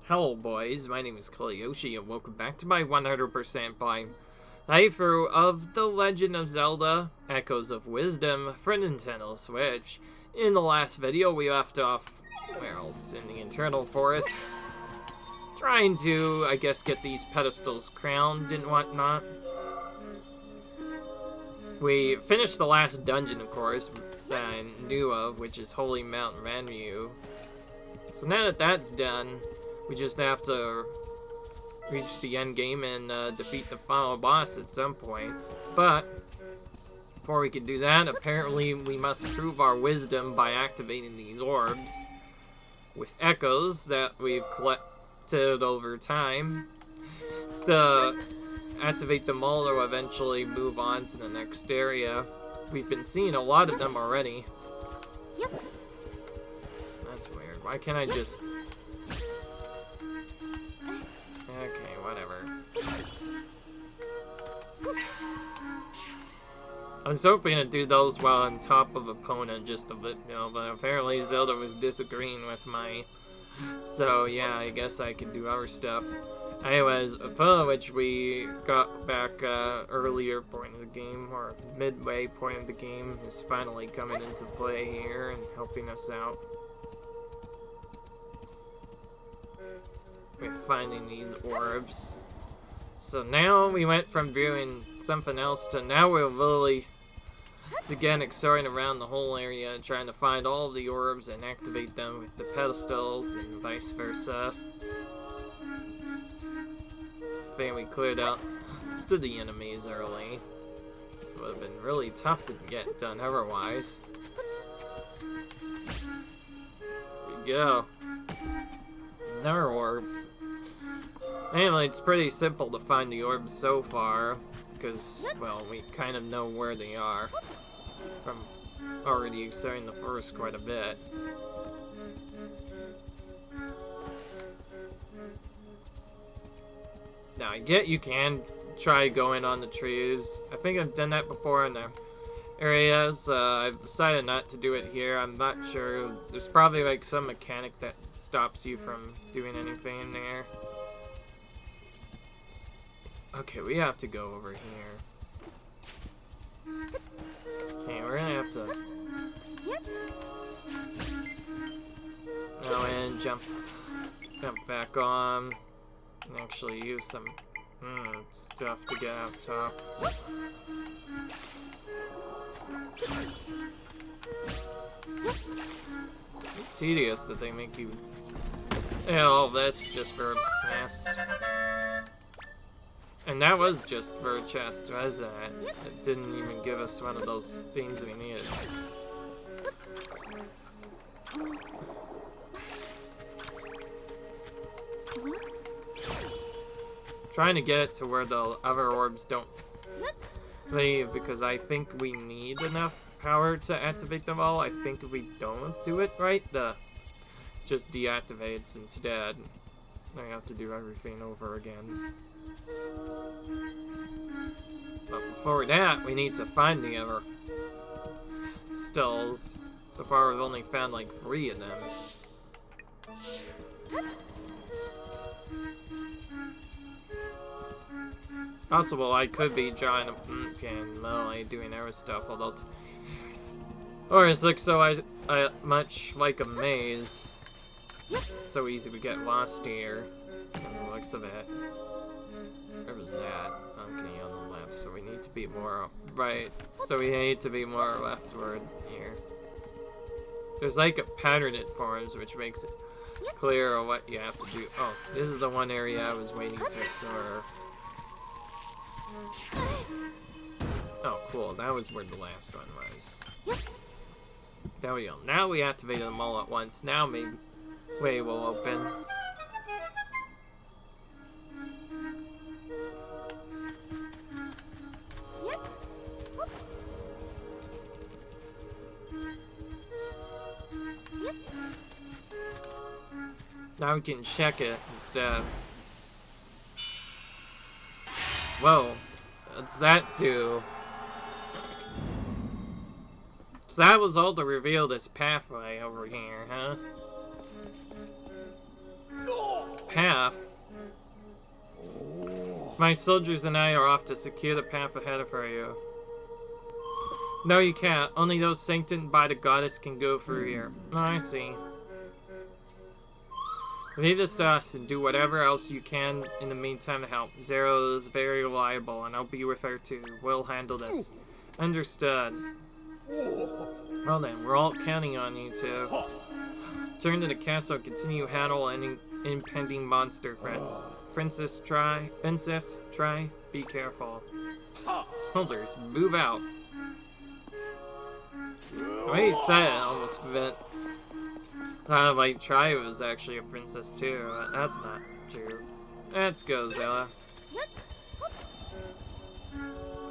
Hello boys, my name is Yoshi and welcome back to my 100% blind playthrough of The Legend of Zelda Echoes of Wisdom for Nintendo Switch. In the last video we left off, where else, in the Internal Forest, trying to, I guess, get these pedestals crowned and whatnot. We finished the last dungeon, of course, that I knew of, which is Holy Mountain Ranryu. So now that that's done, we just have to reach the end game and defeat the final boss at some point. But before we can do that, apparently we must prove our wisdom by activating these orbs with echoes that we've collected over time. Just to activate them all to eventually move on to the next area. We've been seeing a lot of them already. Yep. That's weird. Why can't I just... Okay, whatever. I was hoping to do those while on top of opponent just a bit, but apparently Zelda was disagreeing with my... So yeah, I guess I can do other stuff. Anyways, which we got back earlier point of the game, or midway point of the game, is finally coming into play here and helping us out with finding these orbs. So now we went from viewing something else to now we're literally again exploring around the whole area, trying to find all of the orbs and activate them with the pedestals and vice versa. I think we cleared out most of the enemies early. Would have been really tough to get done otherwise. Here we go. Another orb. Anyway, it's pretty simple to find the orbs so far, because, well, we kind of know where they are from already exploring the forest quite a bit. Now, I get you can try going on the trees. I think I've done that before in the areas. I've decided not to do it here. I'm not sure. There's probably like some mechanic that stops you from doing anything in there. Okay, we have to go over here. Okay, we're gonna have to go in, jump back on, and actually use some stuff to get up top. It's tedious that they make you all this just for a nest. And that was just for a chest, wasn't it? It didn't even give us one of those things we needed. Trying to get it to where the other orbs don't leave, because I think we need enough power to activate them all. I think if we don't do it right, the just deactivates instead. I have to do everything over again. But before that, we need to find the other stalls. So far, we've only found like 3 of them. Possible I could be drawing and Melanie doing other stuff, although or it looks so much like a maze. It's so easy to get lost here from the looks of it. Where was that? Okay, on the left, so we need to be more right. So we need to be more leftward here. There's like a pattern it forms, which makes it clear what you have to do. Oh, this is the one area I was waiting to observe. Oh, cool. That was where the last one was. There we go. Now we activated them all at once. Now maybe way will open. Now we can check it instead. Whoa. What's that do? So that was all to reveal this pathway over here, huh? My soldiers and I are off to secure the path ahead for you. No, you can't. Only those sanctioned by the goddess can go through here. Oh, I see. Leave this to us and do whatever else you can in the meantime to help. Zero is very reliable, and I'll be with her too. We'll handle this. Understood. Well then, we're all counting on you two. Turn to the castle and continue handle any impending monster threats. Princess, try. Be careful. Soldiers, move out. The way you said it almost meant like Tri was actually a princess too. That's not true. Let's go, Zelda.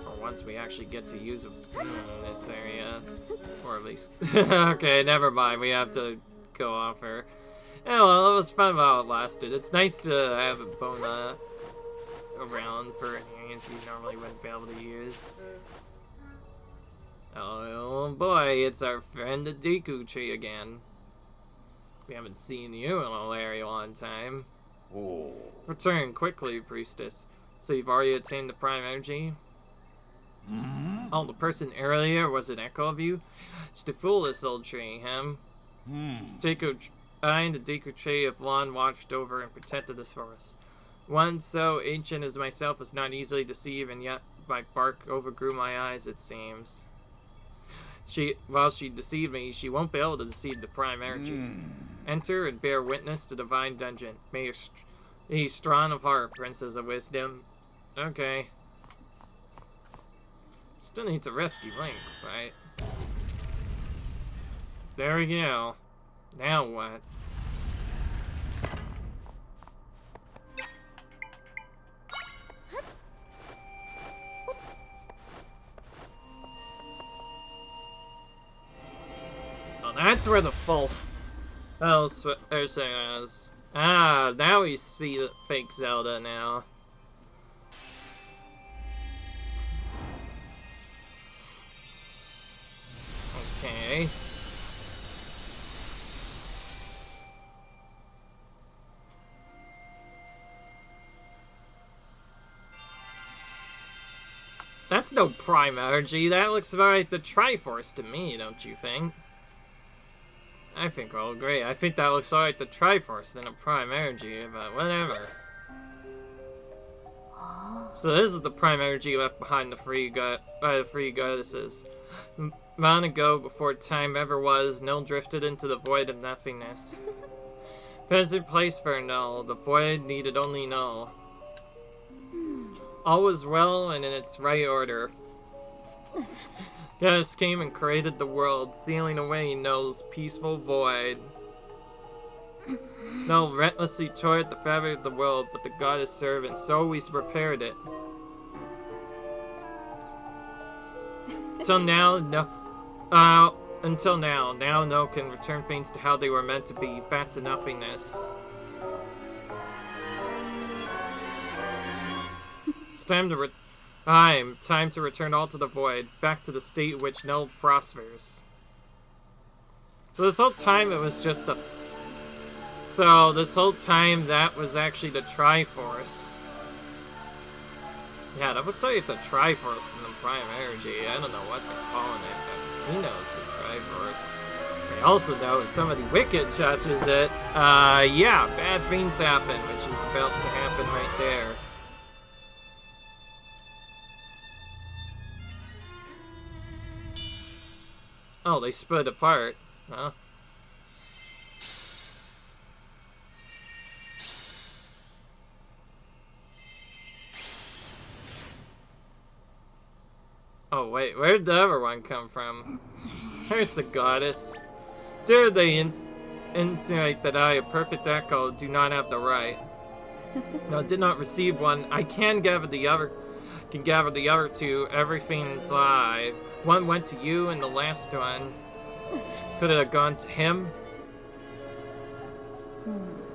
For once we actually get to use them in this area. Or at least... okay, never mind. We have to go off her. Yeah, well, it was fun while it lasted. It's nice to have a Bona around for things you normally wouldn't be able to use. Oh boy, it's our friend the Deku Tree again. We haven't seen you in a very long time. Oh. Return quickly, priestess. So you've already attained the prime energy? Mm-hmm. Oh, the person earlier was an echo of you? Just to fool this old tree, him. I and the Deku Tree of Lon watched over and protected this forest. One so ancient as myself was not easily deceived, and yet my bark overgrew my eyes, it seems. While she deceived me, she won't be able to deceive the prime energy. Enter and bear witness to the divine dungeon. May you be strong of heart, Princess of Wisdom. Okay. Still need to rescue Link, right? There we go. Now what? Oh, that's where the false... Oh, is. Ah, now we see the fake Zelda now. Okay. That's no prime energy. That looks like the Triforce to me, don't you think? I think we'll agree. I think that looks like the Triforce than a prime energy, but whatever. So this is the prime energy left behind by the three goddesses. Long ago, before time ever was, Null drifted into the void of nothingness. Present place for Null. The void needed only Null. All was well and in its right order. Goddess came and created the world, sealing away Null's peaceful void. Null relentlessly tore at the fabric of the world, but the goddess servants always repaired it. Until now, now Null can return things to how they were meant to be, back to nothingness. It's time to return all to the void, back to the state in which Null prospers. So this whole time it was just the... So this whole time that was actually the Triforce. Yeah, that looks like the Triforce in the Prime Energy. I don't know what they're calling it, but we know it's the Triforce. I also know if somebody wicked touches it, yeah, bad things happen, which is about to happen right there. Oh, they split apart. Huh? Oh, wait, where'd the other one come from? There's the goddess. Dare they insinuate that I, a perfect echo, do not have the right? No, did not receive one. I can gather the other two. Everything's live. One went to you, and the last one could it have gone to him?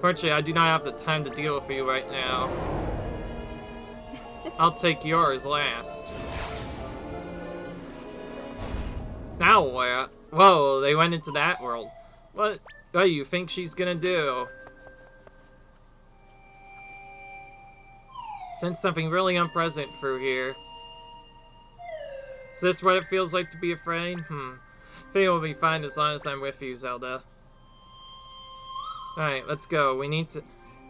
Fortunately, I do not have the time to deal with you right now. I'll take yours last. Now what? Whoa, they went into that world. What do you think she's gonna do? Sense something really unpleasant through here. Is this what it feels like to be afraid? I think it will be fine as long as I'm with you, Zelda. Alright, let's go. We need to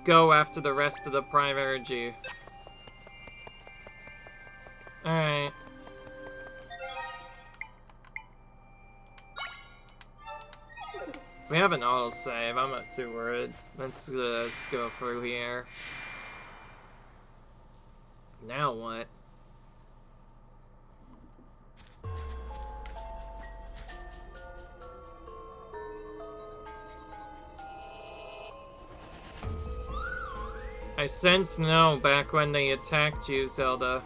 go after the rest of the Prime Energy. Alright. We have an autosave. I'm not too worried. Let's go through here. Now what? I sensed no back when they attacked you, Zelda.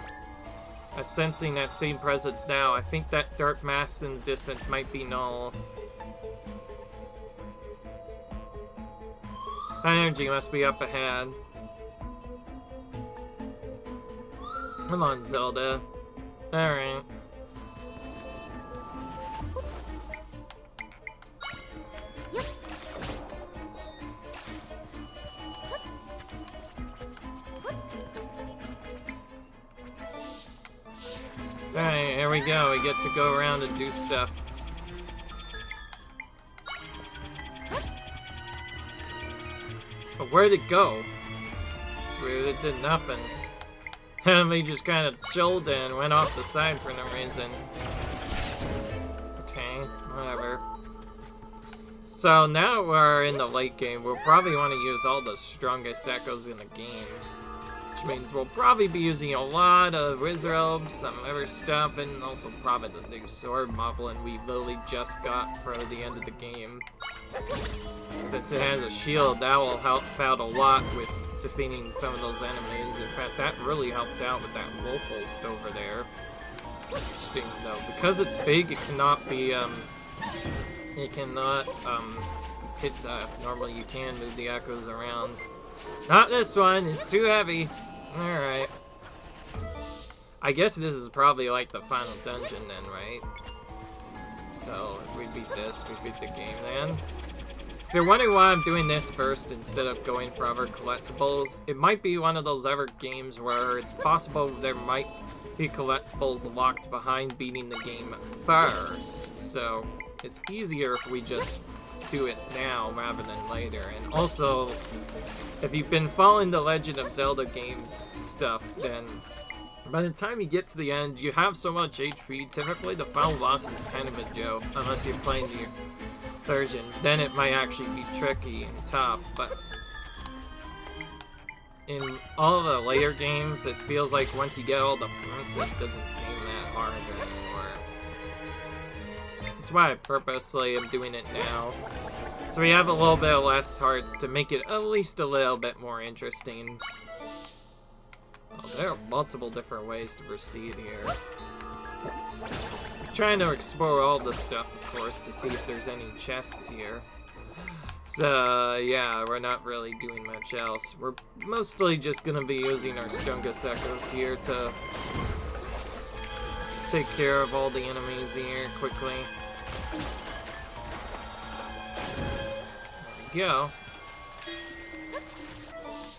I'm sensing that same presence now. I think that dark mass in the distance might be null. Energy must be up ahead. Come on, Zelda. Alright. Alright, here we go. We get to go around and do stuff. But where'd it go? It's weird, it did nothing. And we just kind of chilled and went off the side for no reason. Okay, whatever. So now we're in the late game. We'll probably want to use all the strongest echoes in the game. Which means we'll probably be using a lot of Wizard Elves, some other stuff, and also probably the new sword moblin we literally just got for the end of the game. Since it has a shield, that will help out a lot with defeating some of those enemies. In fact, that really helped out with that Wolfhost over there. Interesting though, because it's big, it cannot be, it cannot, hit, normally you can move the echoes around. Not this one, it's too heavy. Alright. I guess this is probably like the final dungeon then, right? So, if we beat this, we beat the game then. If you're wondering why I'm doing this first instead of going for other collectibles, it might be one of those other games where it's possible there might be collectibles locked behind beating the game first. So, it's easier if we just do it now rather than later. And also, if you've been following the Legend of Zelda game stuff, then by the time you get to the end, you have so much HP, typically the final boss is kind of a joke, unless you're playing the versions. Then it might actually be tricky and tough, but in all the later games, it feels like once you get all the points, it doesn't seem that hard anymore. That's why I purposely am doing it now. So we have a little bit less hearts to make it at least a little bit more interesting. Oh, there are multiple different ways to proceed here. I'm trying to explore all the stuff, of course, to see if there's any chests here. So, yeah, we're not really doing much else. We're mostly just gonna be using our strongest echoes here to take care of all the enemies here quickly. There we go.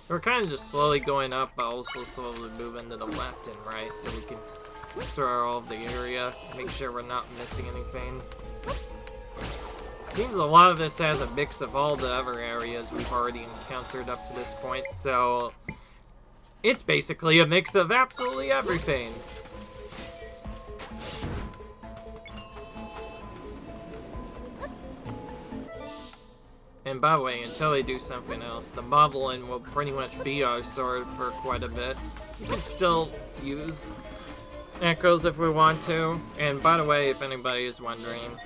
We're kind of just slowly going up, but also slowly moving to the left and right so we can explore all of the area, make sure we're not missing anything. Seems a lot of this has a mix of all the other areas we've already encountered up to this point, so it's basically a mix of absolutely everything. And by the way, until they do something else, the Moblin will pretty much be our sword for quite a bit. You can still use echoes if we want to. And by the way, if anybody is wondering,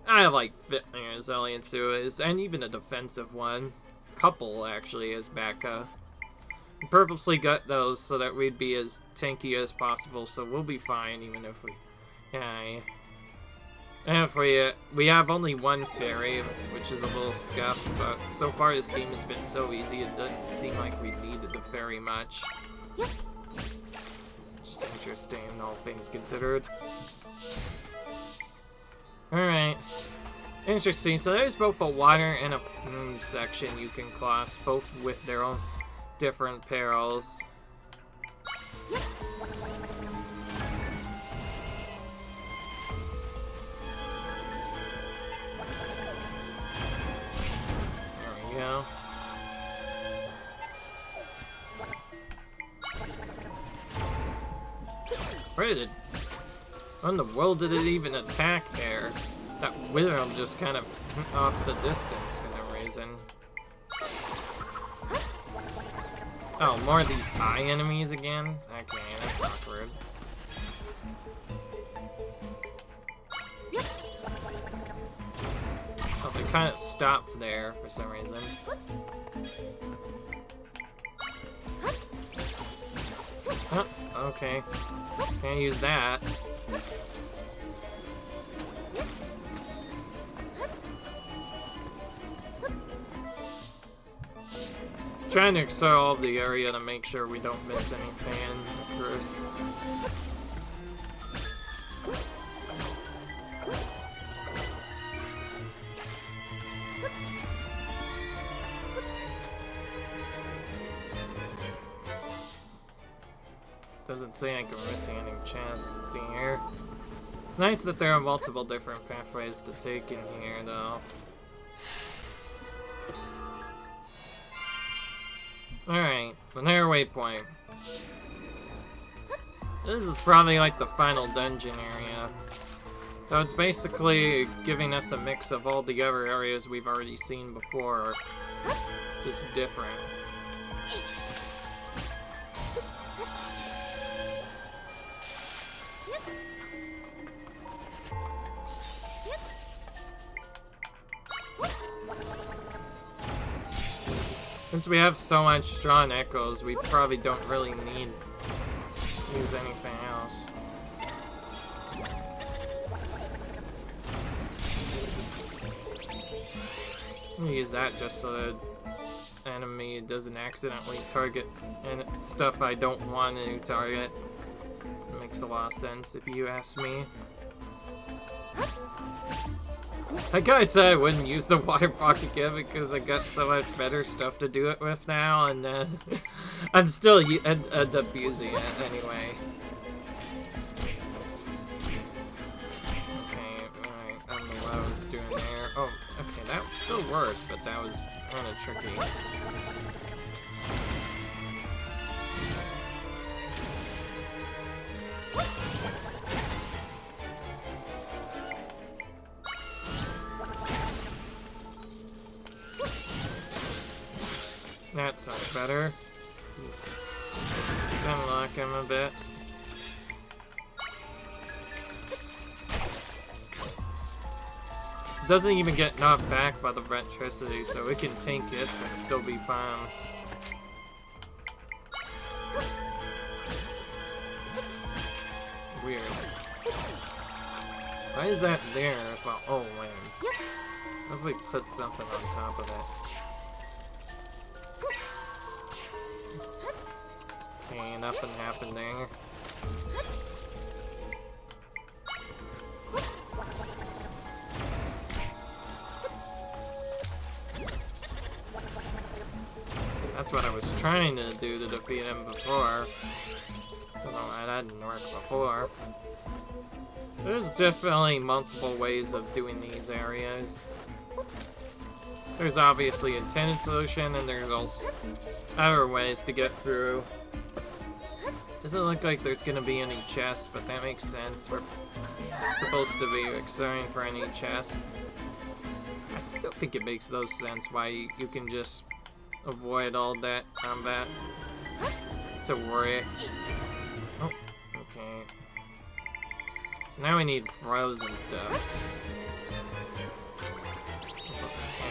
I like Fitner as Alien 2 is, and even a defensive one. Couple, actually, as backup. We purposely got those so that we'd be as tanky as possible, so we'll be fine even if we die. And if we have only one fairy, which is a little scuffed, but so far this game has been so easy, it doesn't seem like we needed the fairy much. Which is interesting, all things considered. Alright. Interesting, so there's both a water and a moon section you can cross, both with their own different perils. There we go. Where did it... How in the world did it even attack there? That wither just kind of off the distance for no reason. Oh, more of these eye enemies again? Okay, that's awkward. Oh, they kind of stopped there for some reason. Huh, okay. Can't use that. Trying to explore the area to make sure we don't miss anything, of course. Doesn't seem like we're missing any chests here. It's nice that there are multiple different pathways to take in here, though. Alright, another waypoint. This is probably like the final dungeon area. So it's basically giving us a mix of all the other areas we've already seen before, just different. Since we have so much strong echoes, we probably don't really need to use anything else. I'm gonna use that just so the enemy doesn't accidentally target and stuff I don't want to target. It makes a lot of sense if you ask me. Like I said, I wouldn't use the water pocket again because I got so much better stuff to do it with now, and I'm still end up using it anyway. Okay, alright, I don't know what I was doing there. Oh, okay, that still worked, but that was kind of tricky. That sounds better. Unlock him a bit. Doesn't even get knocked back by the electricity, so it can tank it and still be fine. Weird. Why is that there if I... Oh, man. What if we put something on top of it? Okay, nothing happened there. That's what I was trying to do to defeat him before. Don't know why that didn't work before. There's definitely multiple ways of doing these areas. There's obviously a intended solution, and there's also other ways to get through. Doesn't look like there's gonna be any chests, but that makes sense. We're supposed to be exploring for any chest. I still think it makes no sense why you can just avoid all that combat to worry. Oh, okay. So now we need frozen stuff. Can't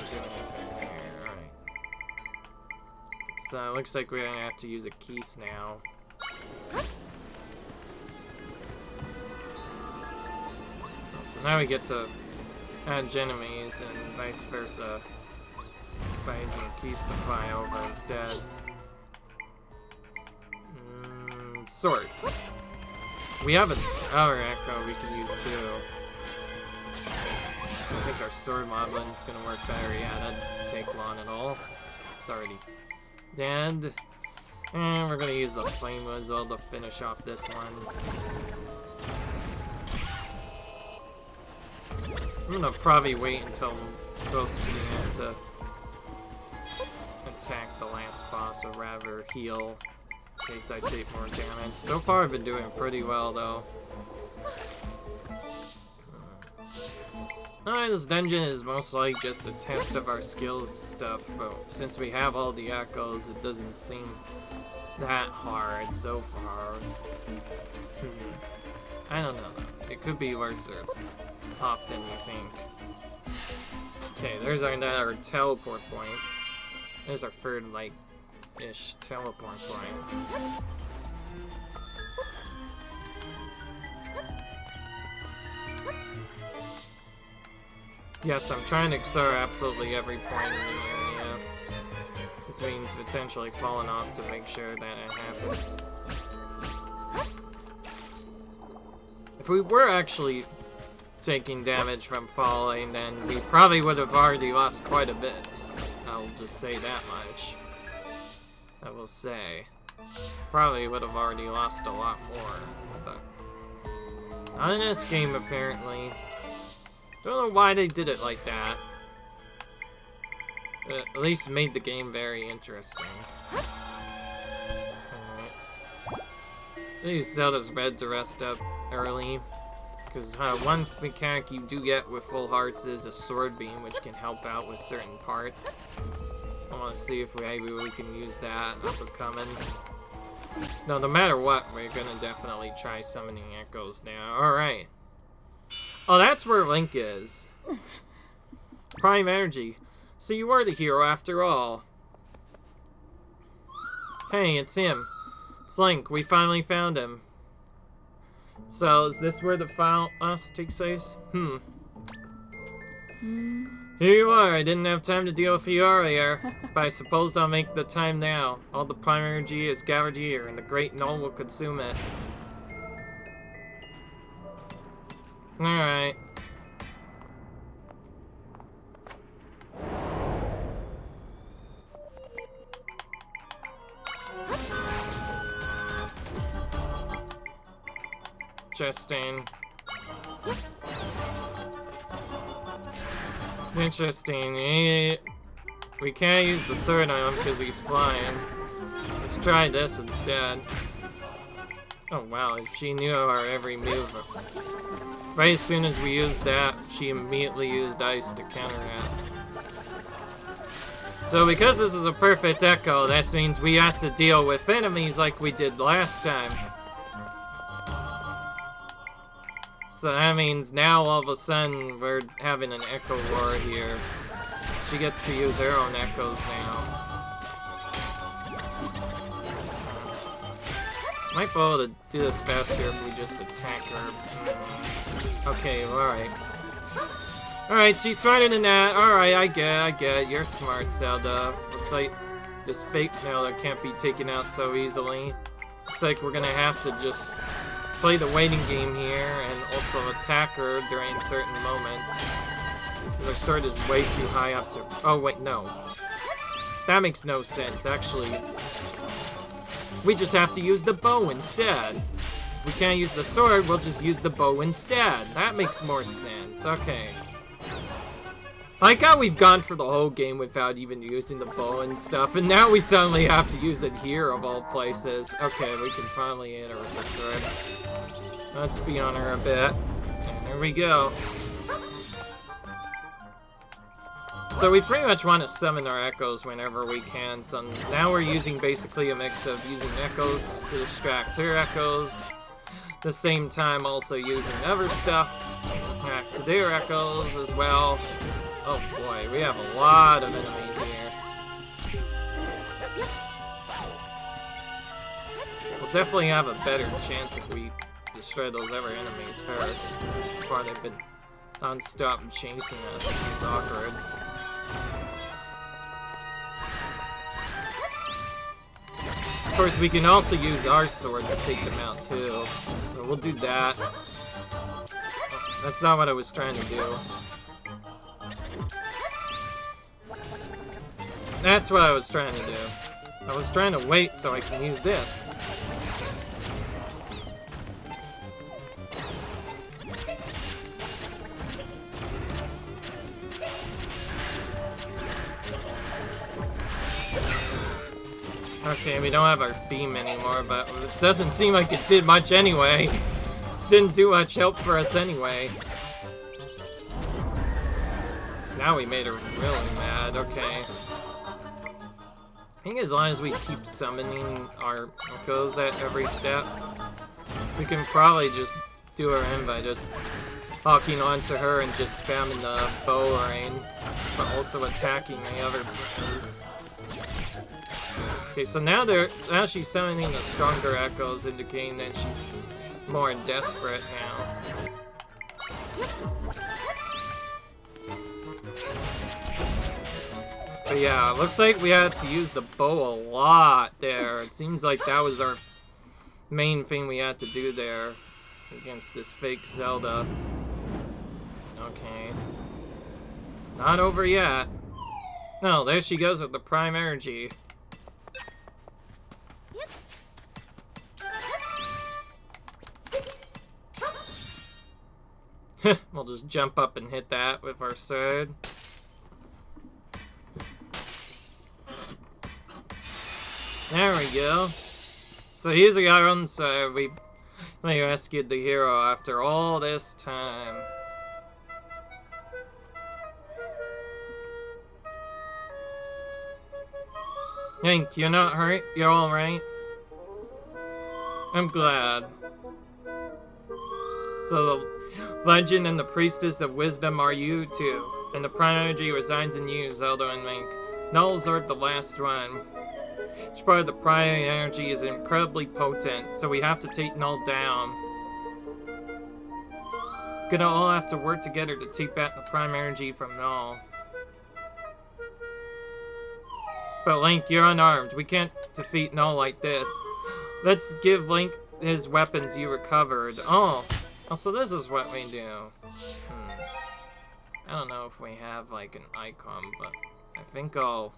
do anything there. Alright. So it looks like we're gonna have to use a keys now. So now we get to add enemies and vice versa by using keys to fly over instead. Sword. We have another echo we can use too. I think our sword modeling is gonna work better. Yeah, that didn't take long at all. It's already dead. And we're gonna use the Flame Whistle to finish off this one. I'm gonna probably wait until close to the end to attack the last boss, or rather heal, in case I take more damage. So far I've been doing pretty well though. This dungeon is mostly just a test of our skills stuff, but since we have all the echoes, it doesn't seem that hard so far. I don't know though. It could be worse off than you think. Okay, there's another teleport point. There's our third, like-ish teleport point. Yes, I'm trying to explore absolutely every point in the area. This means potentially falling off to make sure that it happens. If we were actually taking damage from falling, then we probably would have already lost quite a bit. I'll just say that much. I will say. Probably would have already lost a lot more. But not in this game, apparently. Don't know why they did it like that. At least made the game very interesting. Alright. Use Zelda's red to rest up early. Because one mechanic you do get with full hearts is a sword beam, which can help out with certain parts. I want to see if maybe we can use that up and coming. No matter what, we're gonna definitely try summoning echoes now. Alright. Oh, that's where Link is. Prime Energy. So you were the hero after all. Hey, it's him. It's Link. We finally found him. So, is this where the final boss takes place? Here you are. I didn't have time to deal with you earlier, but I suppose I'll make the time now. All the Prime Energy is gathered here, and the Great Knoll will consume it. Alright. Interesting. Interesting. We can't use the sword on him because he's flying. Let's try this instead. Oh wow, she knew our every move. Right as soon as we used that, she immediately used ice to counter that. So because this is a perfect echo, that means we have to deal with enemies like we did last time. So that means now all of a sudden we're having an echo war here. She gets to use her own echoes now. Might be able to do this faster if we just attack her. Okay, alright. Alright, she's fighting in that. Alright, I get it. You're smart, Zelda. Looks like this fake Zelda can't be taken out so easily. Looks like we're gonna have to just play the waiting game here and also attack her during certain moments. Her sword is way too high up to... Oh, wait, no. That makes no sense, actually. We just have to use the bow instead. We can't use the sword, we'll just use the bow instead. That makes more sense. Okay. I like how we've gone for the whole game without even using the bow and stuff, and now we suddenly have to use it here of all places. Okay, we can finally hit her with the sword. Let's be on her a bit. And there we go. So we pretty much want to summon our echoes whenever we can. So now we're using basically a mix of using echoes to distract her echoes. At the same time also using other stuff to hack to their echoes as well. Oh boy, we have a lot of enemies here. We'll definitely have a better chance if we destroy those other enemies first, before they've been non-stop chasing us, which is awkward. Of course, we can also use our sword to take them out too, so we'll do that. Oh, that's not what I was trying to do. That's what I was trying to do. I was trying to wait so I can use this. Okay, we don't have our beam anymore, but it doesn't seem like it did much anyway. Didn't do much help for us anyway. Now we made her really mad, okay. I think as long as we keep summoning our echoes at every step, we can probably just do her in by just hawking onto her and just spamming the bow rain, but also attacking the other friends. Okay, so now she's summoning the stronger echoes, indicating that she's more desperate now. But yeah, it looks like we had to use the bow a lot there. It seems like that was our main thing we had to do there against this fake Zelda. Okay. Not over yet. No, there she goes with the prime energy. We'll just jump up and hit that with our sword. There we go. So here's our own sword. We rescued the hero after all this time. Hank, you're not hurt? You're alright? I'm glad. So the Legend and the Priestess of Wisdom are you too, and the prime energy resides in you, Zelda and Link. Null's are the last one. Each part of the prime energy is incredibly potent, so we have to take Null down. Gonna all have to work together to take back the prime energy from Null. But Link, you're unarmed. We can't defeat Null like this. Let's give Link his weapons you recovered. Oh, so this is what we do. I don't know if we have like an icon, but I think I'll...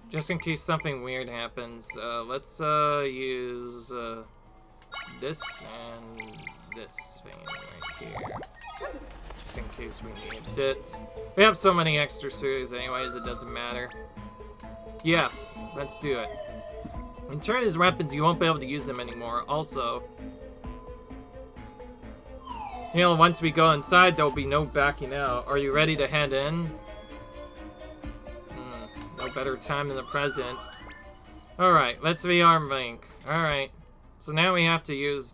Just in case something weird happens, let's use this and this thing right here. Just in case we need it. We have so many extra series anyways, it doesn't matter. Yes, let's do it. When turn his weapons, you won't be able to use them anymore. Also, you know, once we go inside, there'll be no backing out. Are you ready to head in? No better time than the present. Alright, let's rearm Link. Alright. So now we have to use...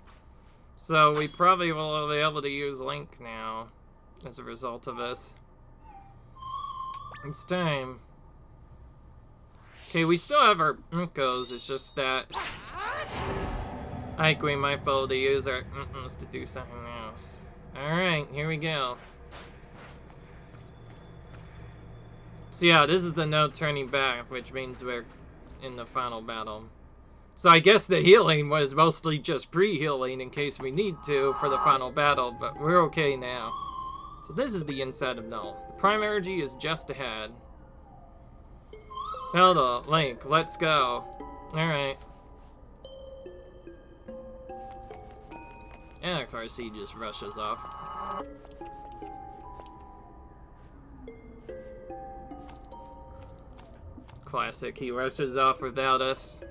So we probably will be able to use Link now as a result of this. It's time. Okay, we still have our echoes, it's just that I think we might be able to use our to do something else. Alright, here we go. So yeah, this is the no turning back, which means we're in the final battle. So I guess the healing was mostly just pre-healing in case we need to for the final battle, but we're okay now. So this is the inside of Null. The prime energy is just ahead. Zelda, Link, let's go. Alright. And of course he just rushes off. Classic, he rushes off without us.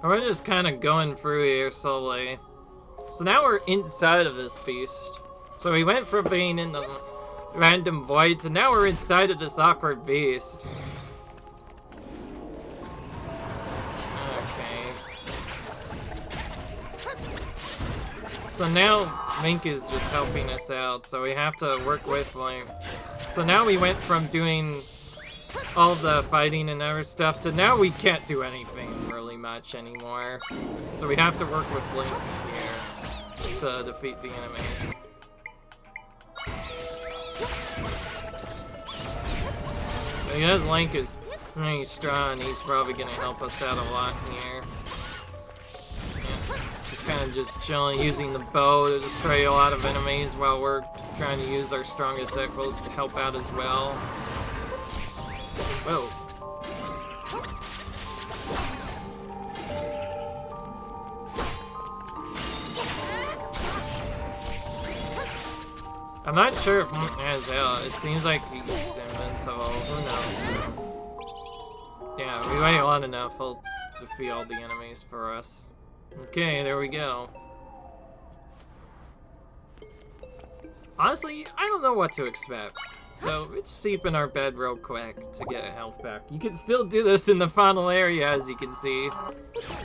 We're just kind of going through here slowly. So now we're inside of this beast. So we went from being in the random void to now we're inside of this awkward beast. So now Link is just helping us out, so we have to work with Link. So now we went from doing all the fighting and other stuff to now we can't do anything really much anymore. So we have to work with Link here to defeat the enemies. Because Link is pretty strong, he's probably gonna help us out a lot here. Yeah. Just kind of just chilling, using the bow to destroy a lot of enemies while we're trying to use our strongest echoes to help out as well. Whoa. I'm not sure if Monk has Zelda. It seems like he's invincible. Who knows? Yeah, we wait long enough, he'll defeat all the enemies for us. Okay, there we go. Honestly, I don't know what to expect. So, let's sleep in our bed real quick to get health back. You can still do this in the final area, as you can see.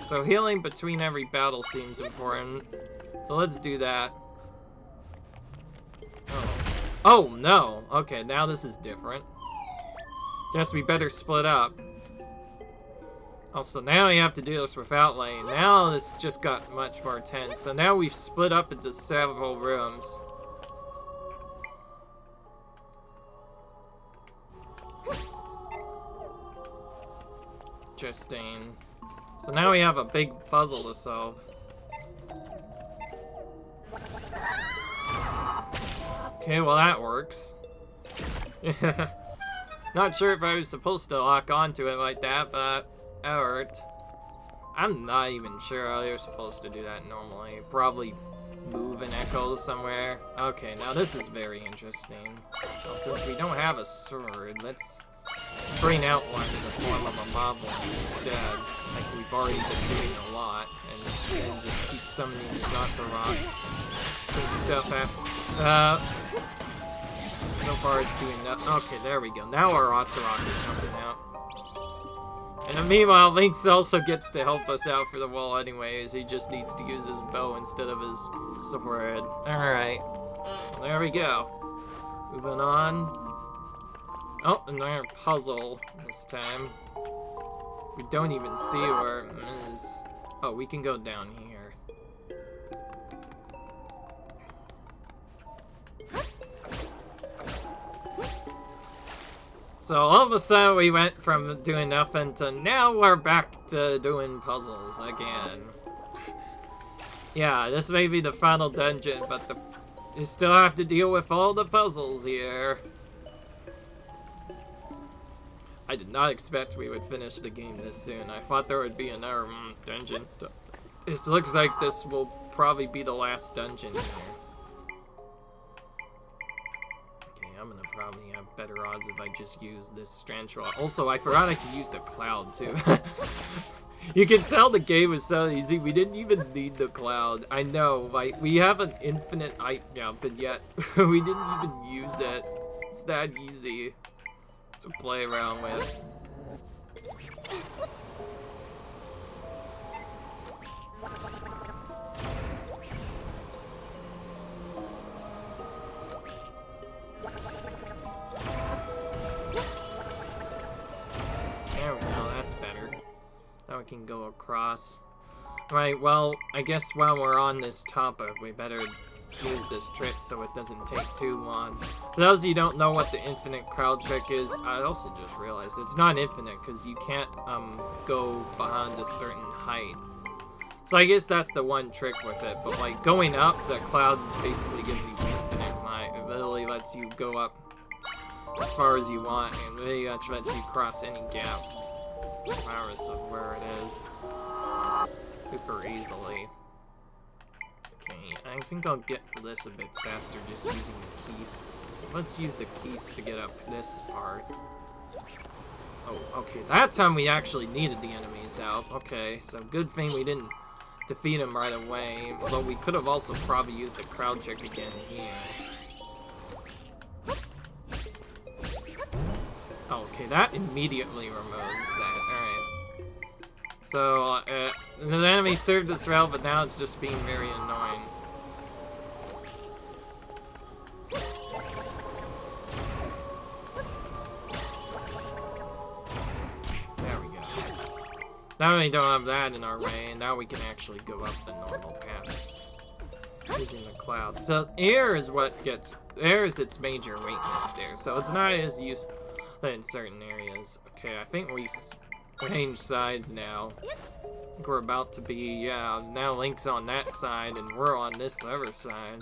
So, healing between every battle seems important. So, let's do that. Oh no! Okay, now this is different. Guess we better split up. Also, now you have to do this without lane. Now this just got much more tense. So now we've split up into several rooms. Interesting. So now we have a big puzzle to solve. Okay, well that works. Not sure if I was supposed to lock onto it like that, but that worked. I'm not even sure how you're supposed to do that normally. Probably move an echo somewhere. Okay, now this is very interesting. So since we don't have a sword, let's bring out one in the form of a mob instead. Like we've already been doing a lot. And then just keep summoning this Octorok. Some stuff after. So far it's doing nothing. Okay, there we go. Now our Octorok is helping out. And meanwhile, Lynx also gets to help us out for the wall anyways. He just needs to use his bow instead of his sword. Alright. Well, there we go. Moving on. Oh, another puzzle this time. We don't even see where it is. Oh, we can go down here. So all of a sudden we went from doing nothing to now we're back to doing puzzles again. Yeah, this may be the final dungeon, but you still have to deal with all the puzzles here. I did not expect we would finish the game this soon. I thought there would be another dungeon stuff. It looks like this will probably be the last dungeon here. I'm gonna probably have better odds if I just use this Strandtroll. Also, I forgot I could use the cloud too. You can tell the game was so easy. We didn't even need the cloud. I know, like we have an infinite height jump, and yet we didn't even use it. It's that easy to play around with. There we go, that's better. Now we can go across. Right, well, I guess while we're on this topic, we better use this trick so it doesn't take too long. For those of you who don't know what the infinite crowd trick is, I also just realized it's not infinite because you can't go behind a certain height. So I guess that's the one trick with it, but like going up, the cloud basically gives you infinite height. It literally lets you go up as far as you want, and really lets you cross any gap, regardless of where it is, super easily. Okay, I think I'll get for this a bit faster just using the keys. So let's use the keys to get up this part. Oh, okay, that time we actually needed the enemy's help. Okay, so good thing we didn't defeat him right away, although we could have also probably used the crowd trick again here. Okay, that immediately removes that. Alright. So, the enemy served us well, but now it's just being very annoying. There we go. Now we don't have that in our way, and now we can actually go up the normal path using the cloud. So, air is its major weakness there, so it's not as useful in certain areas. Okay, I think we change sides now. think we're about to be, yeah, now Link's on that side and we're on this other side.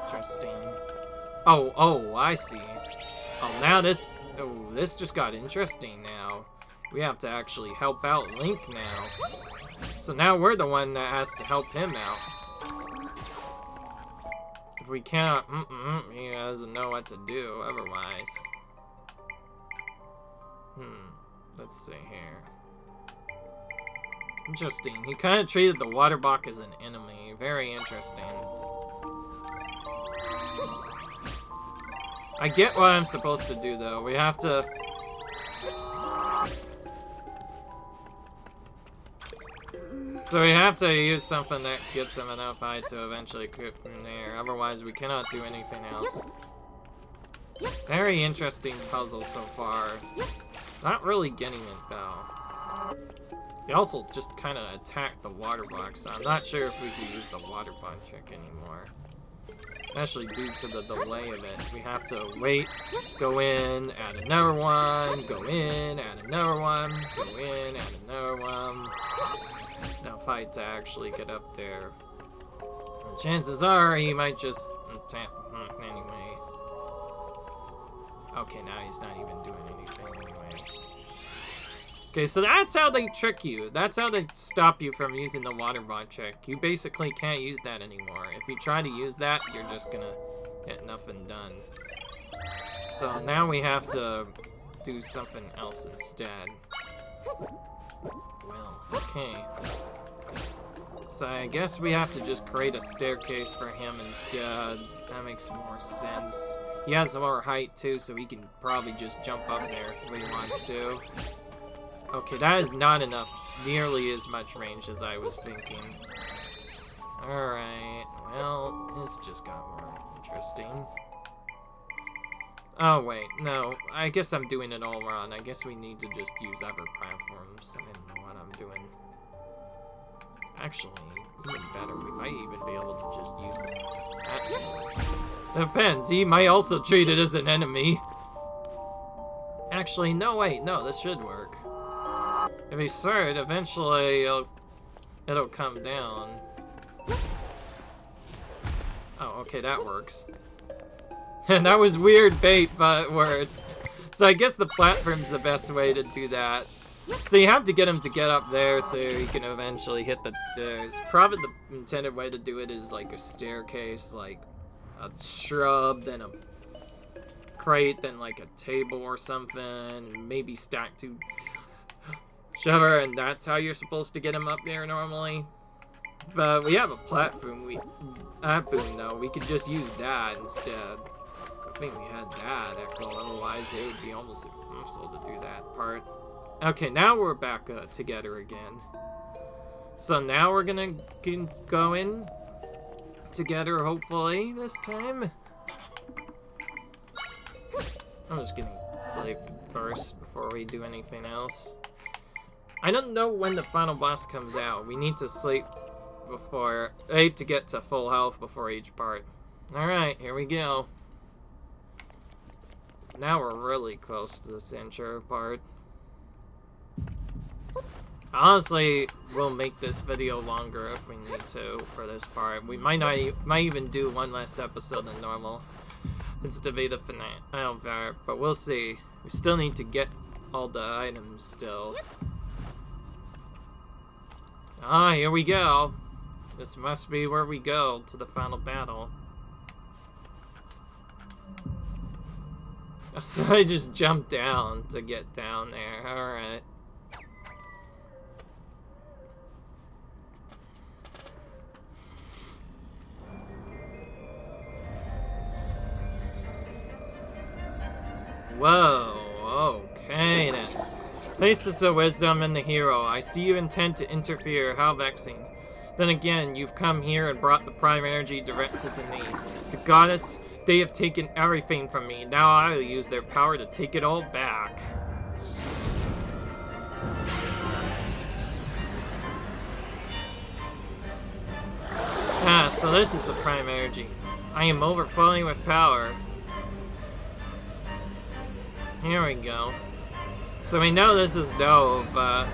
Interesting. Oh, I see. Oh, now this just got interesting now. We have to actually help out Link now. So now we're the one that has to help him out. If we can't, he doesn't know what to do otherwise. Let's see here. Interesting. He kind of treated the water block as an enemy. Very interesting. I get what I'm supposed to do, though. We have to... So we have to use something that gets him enough height to eventually get from there. Otherwise, we cannot do anything else. Very interesting puzzle so far. Not really getting it, though. He also just kind of attacked the water block, so I'm not sure if we can use the water block trick anymore. Especially due to the delay of it. We have to wait, go in, add another one, go in, add another one, go in, add another one. Now fight to actually get up there. And chances are he might just attack anyway. Okay, now he's not even doing anything anyway. Okay, so that's how they trick you. That's how they stop you from using the water block trick. You basically can't use that anymore. If you try to use that, you're just gonna get nothing done. So now we have to do something else instead. Well, okay. So I guess we have to just create a staircase for him instead. That makes more sense. He has more height too, so he can probably just jump up there if he wants to. Okay, that is not enough. Nearly as much range as I was thinking. Alright, well, this just got more interesting. Oh wait, no, I guess I'm doing it all wrong. I guess we need to just use other platforms. I didn't know what I'm doing. Actually, even better, we might even be able to just use that. Depends, he might also treat it as an enemy. Actually, no, wait, no, this should work. If he's third, eventually it'll come down. Oh, okay, that works. And that was weird bait, but it worked. So I guess the platform's the best way to do that. So you have to get him to get up there so he can eventually hit the stairs. Probably the intended way to do it is like a staircase, like a shrub, then a crate, then like a table or something, maybe stack two shover, and that's how you're supposed to get him up there normally. But we have a platform. Boom though, we could just use that instead. I think we had that, otherwise it would be almost impossible to do that part. Okay, now we're back together again. So now we're gonna go in together, hopefully, this time. I'm just getting sleep first before we do anything else. I don't know when the final boss comes out. We need to sleep before, to get to full health before each part. Alright, here we go. Now we're really close to this intro part. Honestly, we'll make this video longer if we need to for this part. We might even do one less episode than normal. It's to be the finale, but we'll see. We still need to get all the items still. Ah, here we go. This must be where we go to the final battle. So I just jumped down to get down there. Alright. Whoa, okay then. Places of wisdom in the hero. I see you intend to interfere. How vexing. Then again, you've come here and brought the prime energy directed to me. The goddess, they have taken everything from me. Now I will use their power to take it all back. Ah, so this is the prime energy. I am overflowing with power. Here we go. So we know this is Dove, but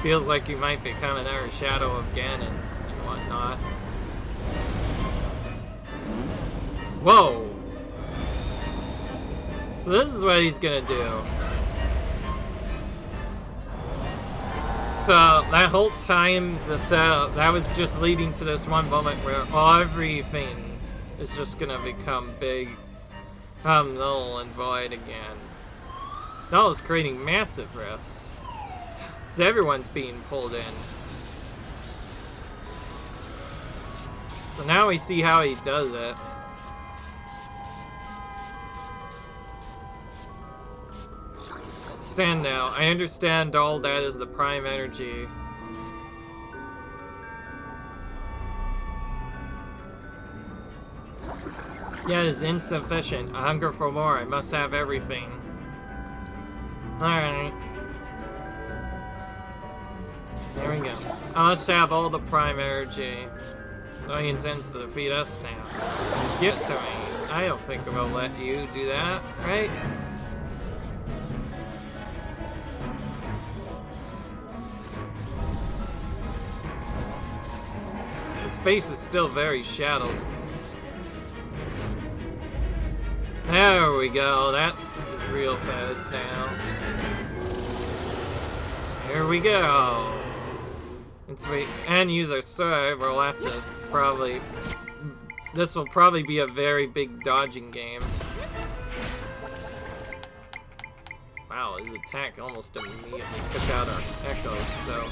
feels like you might become another shadow of Ganon and whatnot. Whoa! So this is what he's gonna do. So that whole time, the setup, that was just leading to this one moment where everything is just gonna become big, null and void again. Null is creating massive rifts. So everyone's being pulled in. So now we see how he does it. Stand now. I understand all that is the prime energy. Yet is insufficient. I hunger for more. I must have everything. Alright. There we go. I must have all the prime energy. So he intends to defeat us now. Get to me. I don't think I'll let you do that, right? His face is still very shadowed. There we go. That's his real face now. Here we go. And use our sword. We'll have to probably... This will probably be a very big dodging game. Wow, his attack almost immediately took out our echoes, so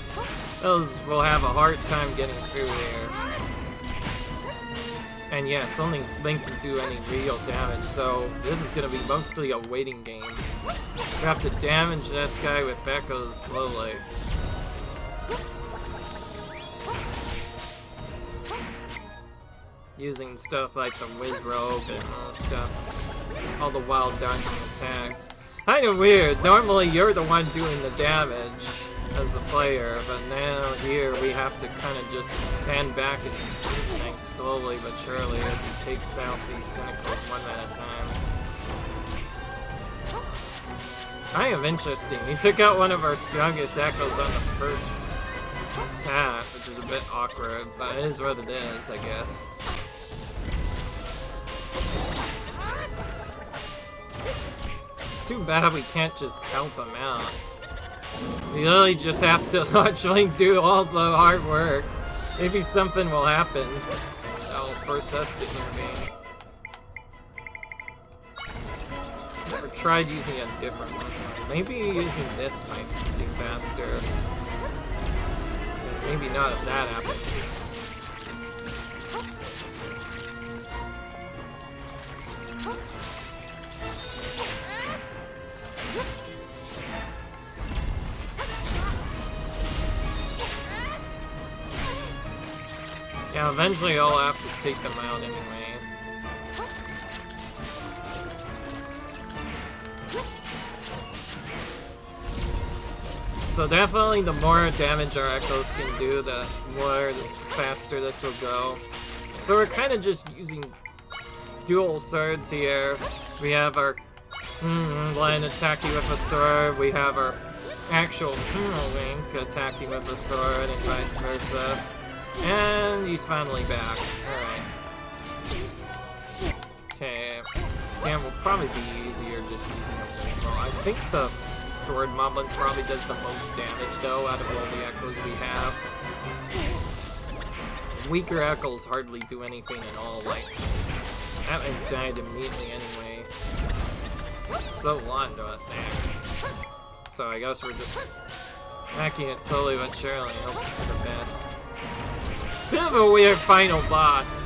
those will have a hard time getting through there. And yes, only Link can do any real damage, so this is going to be mostly a waiting game. We have to damage this guy with echoes slowly. Using stuff like the Whiz Robe and stuff. All the wild dodging attacks. Kinda weird. Normally you're the one doing the damage as the player, but now here we have to kind of just stand back and tank slowly but surely as he takes out these tentacles one at a time. Kind of interesting. He took out one of our strongest echoes on the first attack, which is a bit awkward, but it is what it is, I guess. Too bad we can't just help him out. We really just have to watch Link do all the hard work. Maybe something will happen that'll force us to intervene. Never tried using a different one. Maybe using this might be faster. Maybe not if that happens. Yeah, eventually I'll have to take them out anyway. So definitely the more damage our echoes can do, the faster this will go. So we're kind of just using dual swords here. We have our Lion attacking with a sword, we have our actual Link attacking with a sword, and vice versa. And he's finally back. Alright. Okay. Yeah, will probably be easier just using a rainbow. I think the sword moblin probably does the most damage though out of all the echoes we have. Weaker echoes hardly do anything at all, like that one died immediately anyway. So long to attack. So I guess we're just attacking it slowly but surely, hoping for the best. Bit of a weird final boss.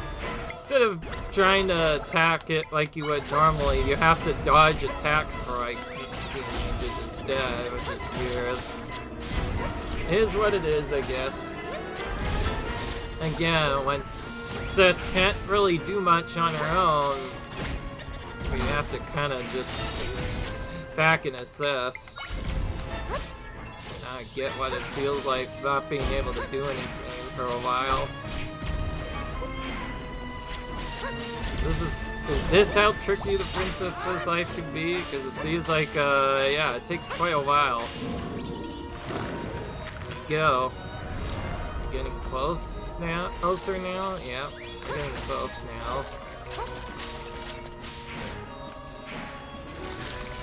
Instead of trying to attack it like you would normally, you have to dodge attacks for like 15 ranges instead, which is weird. It is what it is, I guess. Again, when Sis can't really do much on her own, we have to kind of just back and assist. I get what it feels like not being able to do anything for a while. Is this how tricky the princess's life can be? Because it seems like, yeah, it takes quite a while. There we go. Getting close now? Closer now? Yeah, we're getting close now.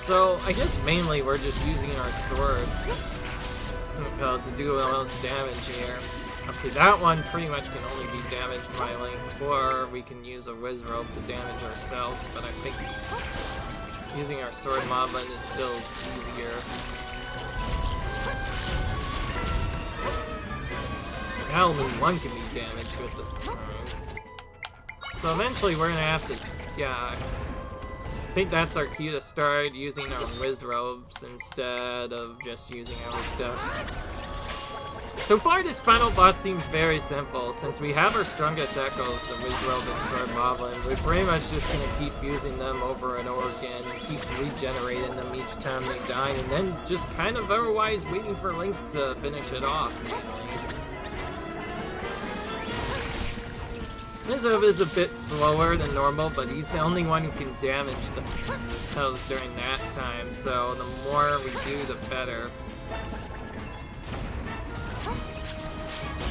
So, I guess mainly we're just using our sword to do the most damage here. Okay, that one pretty much can only be damaged by Link, or we can use a Wiz Robe to damage ourselves, but I think using our sword Moblin is still easier. Now only one can be damaged with this. So eventually we're gonna have to, yeah, I think that's our key to start using our Wiz Robes instead of just using our stuff. So far, this final boss seems very simple. Since we have our strongest echoes, the Wiz Robe and Sword Moblin, we're pretty much just gonna keep using them over and over again and keep regenerating them each time they die, and then just kind of otherwise waiting for Link to finish it off, mainly. Wiz Robe is a bit slower than normal, but he's the only one who can damage those during that time, so the more we do, the better.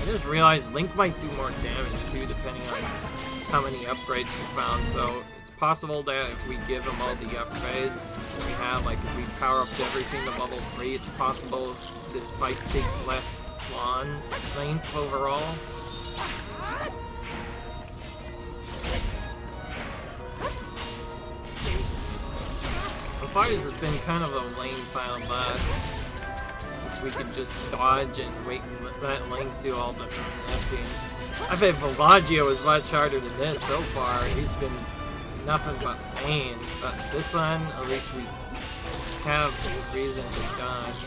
I just realized Link might do more damage too, depending on how many upgrades we found. So it's possible that if we give him all the upgrades that we have, like if we power up everything to level 3, it's possible this fight takes less length overall. The fighters has been kind of a lame final boss. We could just dodge and wait and let Link do all the lifting. I bet Villaggio is much harder than this so far. He's been nothing but pain. But this one, at least we have a reason to dodge.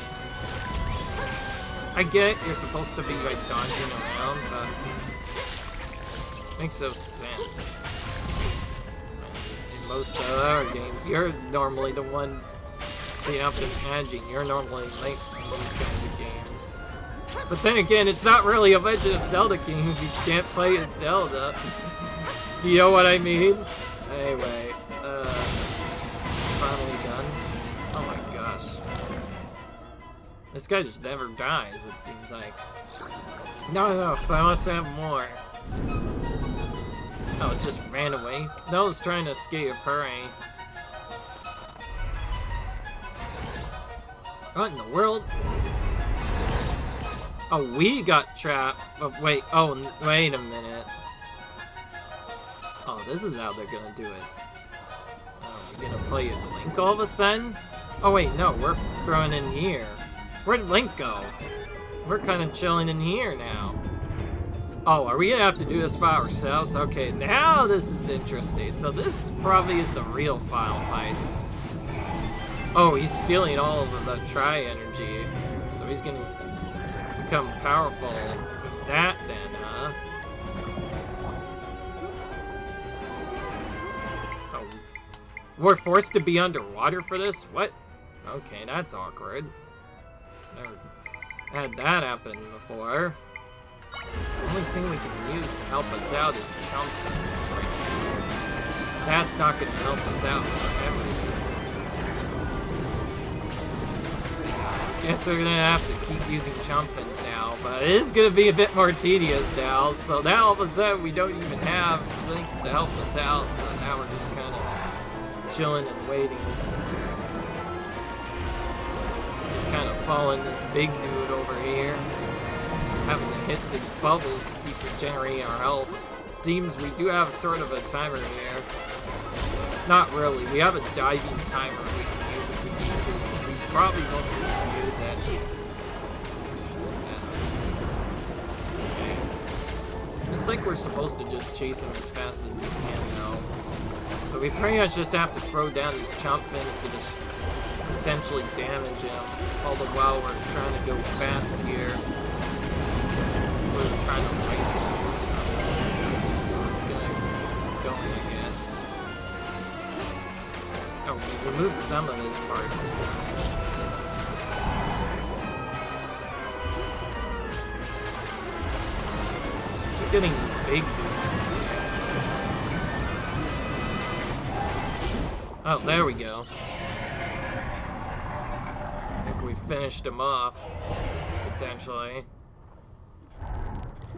I get you're supposed to be like dodging around, but it makes no sense. In most other games, you're normally the one being up and managing. You're normally Link in these kinds of games. But then again, it's not really a Legend of Zelda game if you can't play as Zelda. You know what I mean? Anyway, finally done. Oh my gosh. This guy just never dies, it seems like. No, I must have more. Oh, it just ran away. No, it's trying to escape. Hurry. What in the world? Oh, we got trapped. Oh, wait a minute. Oh, this is how they're gonna do it. Oh, we're gonna play as Link all of a sudden? Oh wait, no, we're throwing in here. Where'd Link go? We're kind of chilling in here now. Oh, are we gonna have to do this by ourselves? Okay, now this is interesting. So this probably is the real final fight. Oh, he's stealing all of the tri-energy. So he's gonna become powerful with that then, huh? Oh, we're forced to be underwater for this? What? Okay, that's awkward. Never had that happen before. The only thing we can use to help us out is jump fins right now. That's not gonna help us out for everything. Guess we're gonna have to keep using jump fins now, but it is gonna be a bit more tedious now. So now all of a sudden we don't even have Link to help us out, so now we're just kind of chilling and waiting. Just kind of following this big dude over here, having to hit these bubbles to keep regenerating our health. Seems we do have sort of a timer here. Not really. We have a diving timer we can use if we need to. We probably won't need to use it. Okay. Looks like we're supposed to just chase him as fast as we can, though. So we pretty much just have to throw down these chomp fins to just potentially damage him, all the while we're trying to go fast here. So we're trying to race him or something. So we're gonna keep going, I guess. Oh, we removed some of his parts. We're getting these big dudes. Oh, there we go. I think we finished him off, potentially.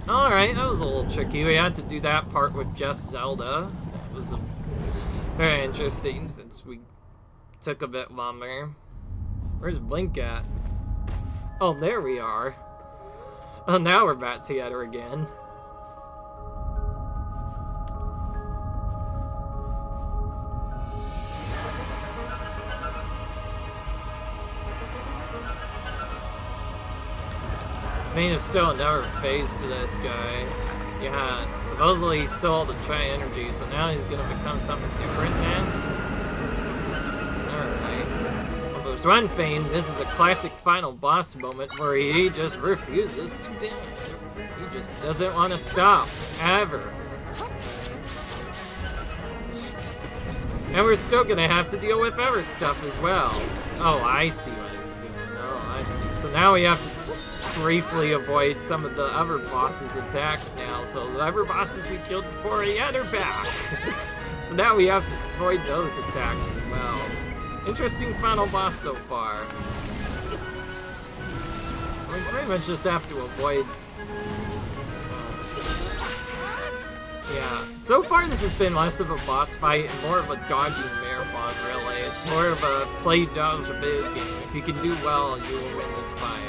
Alright, that was a little tricky. We had to do that part with just Zelda. That was very interesting since we took a bit longer. Where's Blink at? Oh, there we are. Oh, now we're back together again. I think there's still another phase to this guy. Yeah, supposedly he stole the tri-energy, so now he's gonna become something different then. Alright. Well, there's one thing, this is a classic final boss moment where he just refuses to dance. He just doesn't want to stop, ever. And we're still gonna have to deal with other stuff as well. Oh, I see what he's doing. Oh, I see. So now we have to briefly avoid some of the other bosses' attacks now. So the other bosses we killed before, yeah, they're back. So now we have to avoid those attacks as well. Interesting final boss so far. We pretty much just have to avoid... Yeah, so far this has been less of a boss fight and more of a dodging marathon, really. It's more of a play dodge a bit game. If you can do well, you will win this fight.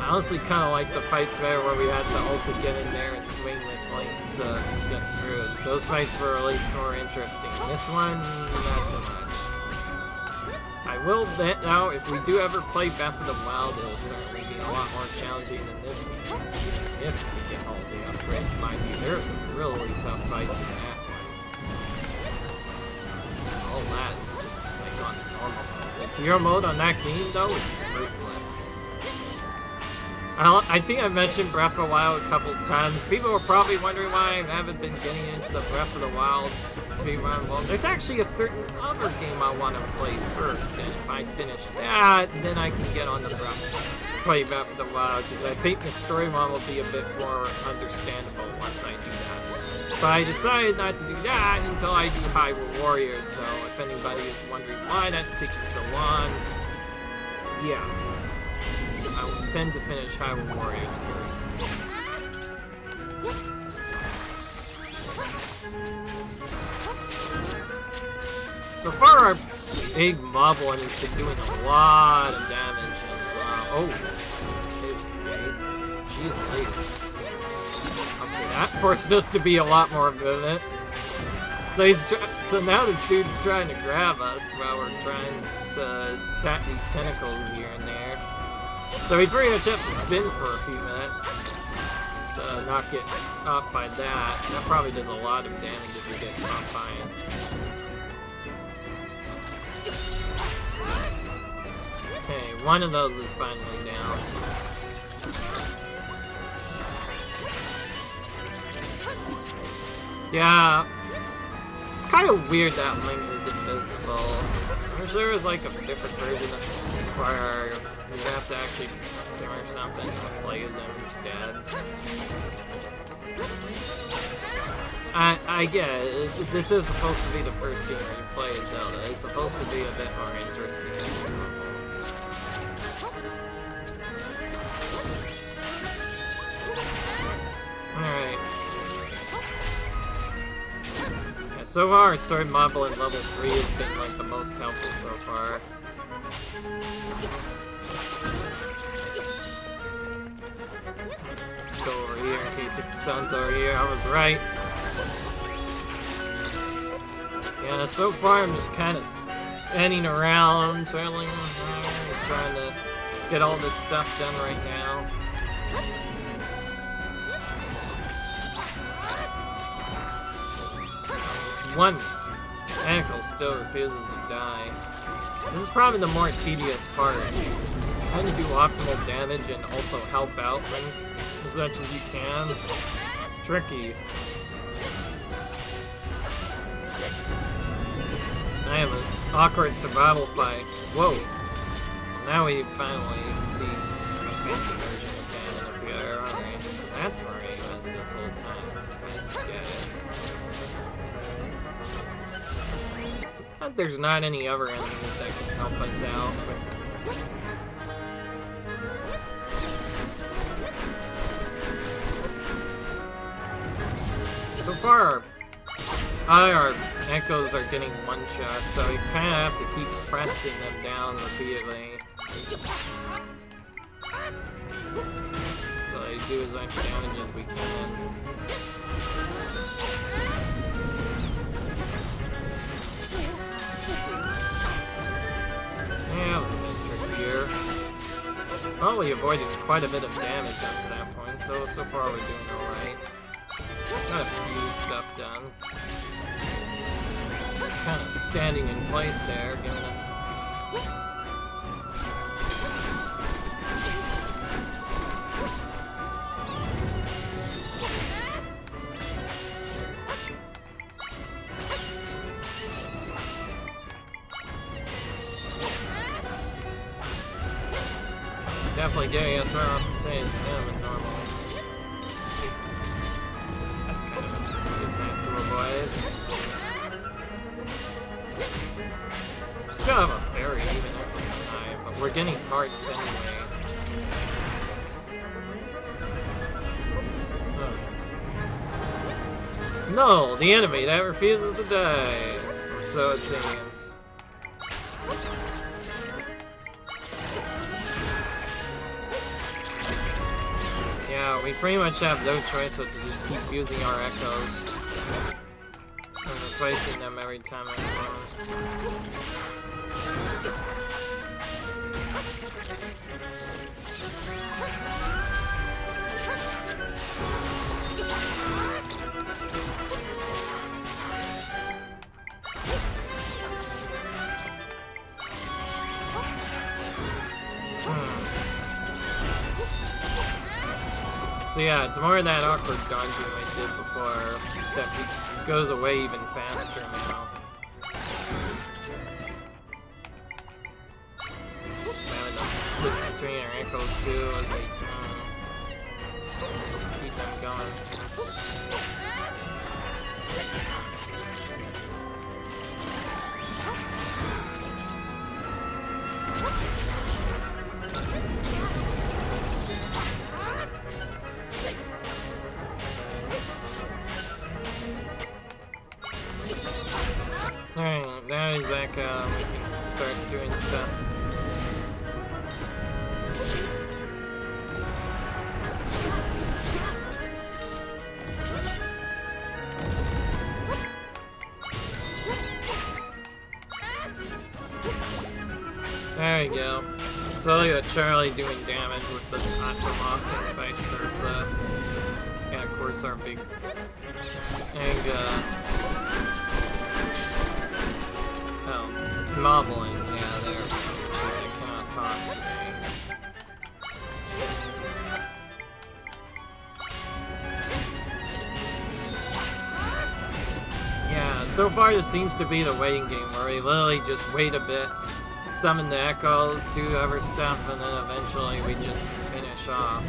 I honestly kind of like the fights better where we had to also get in there and swing with Link to get through. Those fights were at least more interesting. This one, not so much. I will bet now, if we do ever play Breath of the Wild, it'll certainly be a lot more challenging than this game. If we get all the upgrades, mind you, there are some really tough fights in that one. All that is just like on normal mode. The hero mode on that game, though, is ruthless. I think I mentioned Breath of the Wild a couple times. People are probably wondering why I haven't been getting into the Breath of the Wild speedrun. Well, there's actually a certain other game I want to play first, and if I finish that, then I can get on the play Breath of the Wild, because I think the story mode will be a bit more understandable once I do that. But I decided not to do that until I do Hyrule Warriors, so if anybody is wondering why that's taking so long, yeah. I will tend to finish Hyrule Warriors first. So far, our big mob one has been doing a lot of damage. And, okay. Jeez, please. Okay, that forced us to be a lot more vivid. So now the dude's trying to grab us while we're trying to attack these tentacles here and there. So we pretty much have to spin for a few minutes to not get caught by that. That probably does a lot of damage if we get caught by it. Okay, one of those is finally down. Yeah, it's kind of weird that Link is invincible. I'm sure there's like a different version of where you have to actually do something to play them instead. I get it. This is supposed to be the first game you play as Zelda. It's supposed to be a bit more interesting as normal. Alright. Yeah, so far, our sword model in level 3 has been like the most helpful so far. Go over here in case the sun's over here. I was right. Yeah, so far I'm just kind of standing around, trying to get all this stuff done right now. This one tentacle still refuses to die. This is probably the more tedious part. Trying to do optimal damage and also help out Link as much as you can. It's tricky. I have an awkward survival fight. Whoa! Now we finally see the fancy version of Ganon up here. Alright, so that's where he was us this whole time. Nice guy. Too bad there's not any other enemies that can help us out. So far, our echoes are getting one-shot, so we kind of have to keep pressing them down repeatedly. So they do as much damage as we can. Yeah, that was a bit trickier. Well, we avoided quite a bit of damage up to that point, so far we're doing alright. Got a few stuff done. Just kind of standing in place there, giving us peace. Definitely getting us right off the tail than normal. That's kind of a tricky attack to avoid. We still have a fairy even if we're high, but we're getting hearts anyway. Oh. No, the enemy that refuses to die. Or so it seems. Yeah, we pretty much have no choice but to just keep using our echoes and replacing them every time I come. So yeah, it's more of that awkward dungeon we did before, except it goes away even faster now. Having to switch between our echoes too, as they keep them going. Alright, now he's back up. We can start doing stuff. There we go. Slowly got Charlie doing damage with this Atomok and vice versa. And of course our big egg, modeling, yeah, they cannot talk to me. Yeah, so far this seems to be the waiting game where we literally just wait a bit, summon the echoes, do other stuff, and then eventually we just finish off.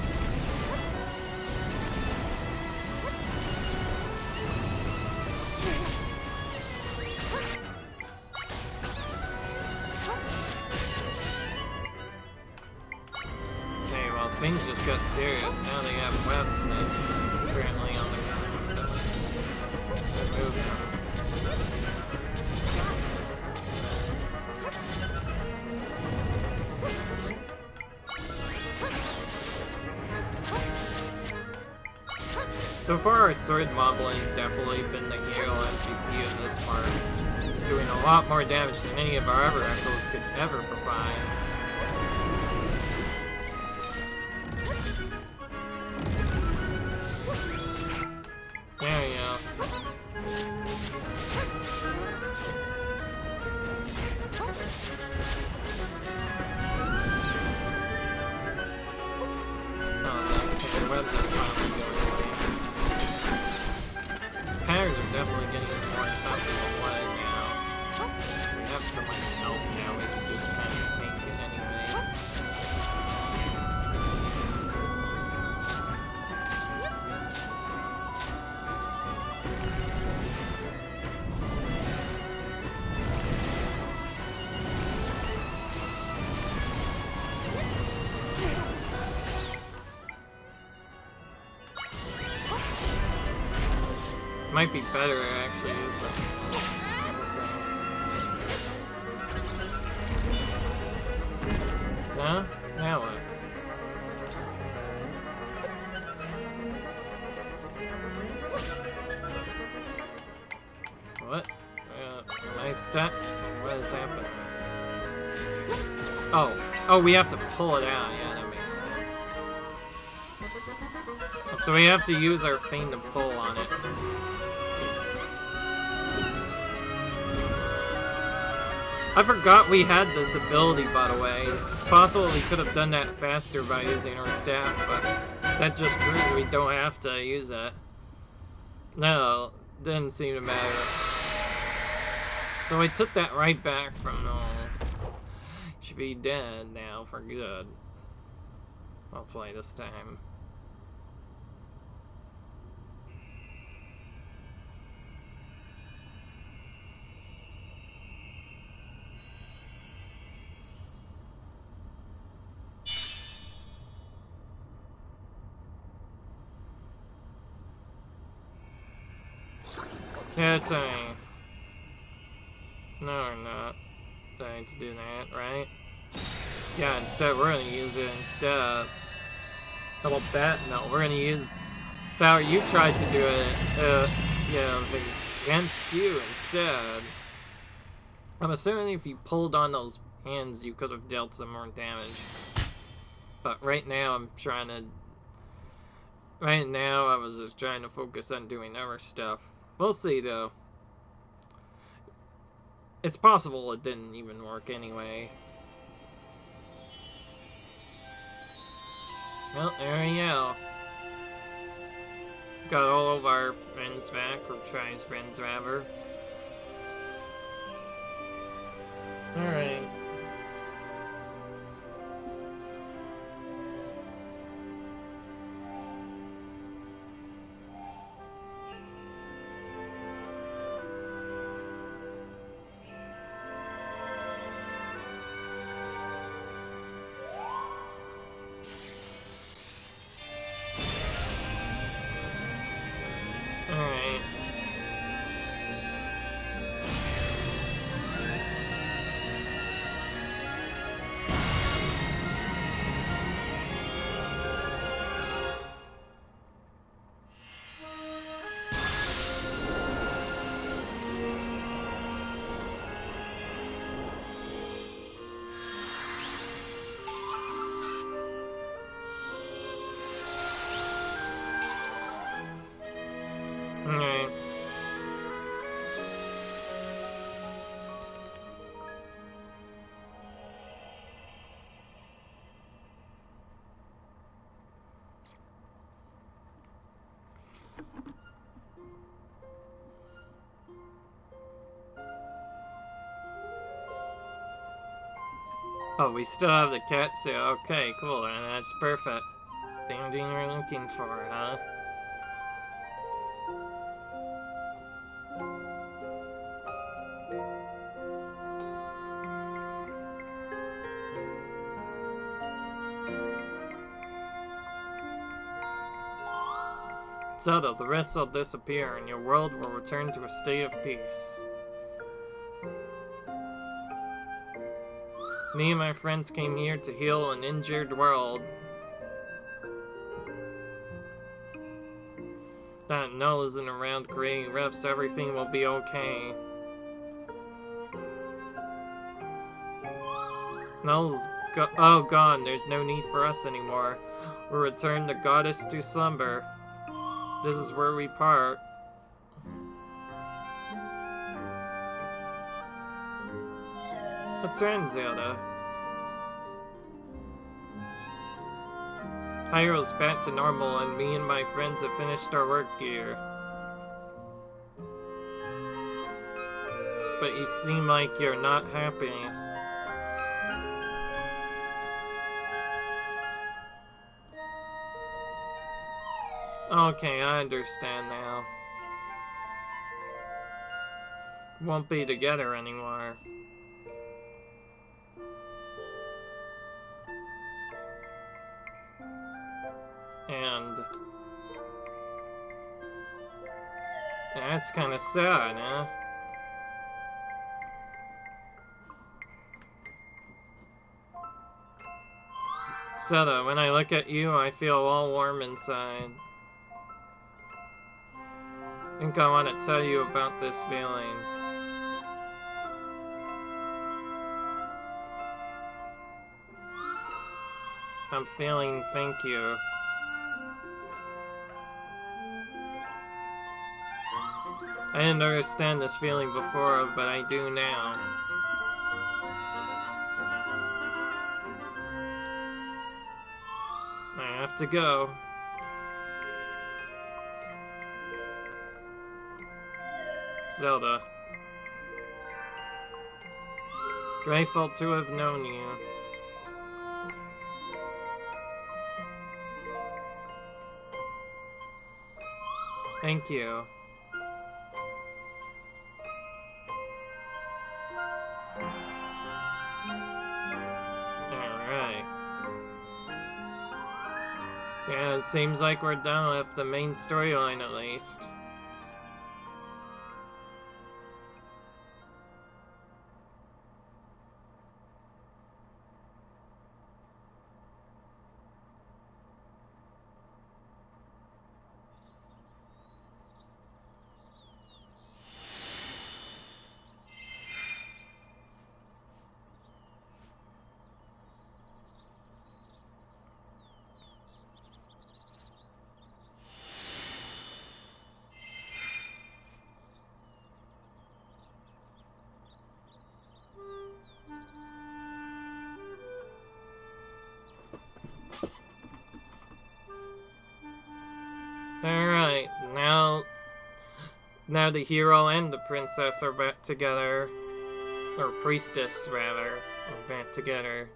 Things just got serious. Now they have webs that apparently on the ground. Remove them. So far, our sword modeling has definitely been the hero MVP of this part, doing a lot more damage than any of our other echoes could ever provide. There we go. Oh, okay, the webs are finally going away. Patterns are definitely getting more tough to play now. We have so much health now, we can just kind of tank it anyway. Might be better actually. No? Now what? What? Am I stuck? What is happening? Oh. Oh, we have to pull it out. Yeah, that makes sense. So we have to use our thing to pull on it. I forgot we had this ability, by the way. It's possible we could have done that faster by using our staff, but that just proves we don't have to use it. No, didn't seem to matter. So I took that right back from should be dead now for good. Hopefully this time. Yeah, it's alright. No, we're not going to do that, right? Yeah, instead, we're gonna use it instead. How about that? No, we're gonna use... Power, you tried to do it, against you instead. I'm assuming if you pulled on those hands, you could have dealt some more damage. But right now, Right now, I was just trying to focus on doing other stuff. We'll see, though. It's possible it didn't even work anyway. Well, there we go. Got all of our friends back, or Try's friends, rather. Alright. Alright. Alright. Oh, we still have the cat suit. Okay, cool. And that's perfect. Standing we're looking for, huh? Zelda, the rest will disappear and your world will return to a state of peace. Me and my friends came here to heal an injured world. That Null isn't around creating rifts, everything will be okay. Null's gone, there's no need for us anymore. We'll return the goddess to slumber. This is where we part. What's wrong, Zelda? Hyrule's back to normal and me and my friends have finished our work here. But you seem like you're not happy. Okay, I understand now. Won't be together anymore. That's kind of sad, huh? Zelda, when I look at you, I feel all warm inside. I think I want to tell you about this feeling. I'm feeling thank you. I didn't understand this feeling before, but I do now. I have to go. Zelda. Grateful to have known you. Thank you. Alright. Yeah, it seems like we're done with the main storyline at least. Alright, now the hero and the princess are back together. Or priestess, rather, are back together.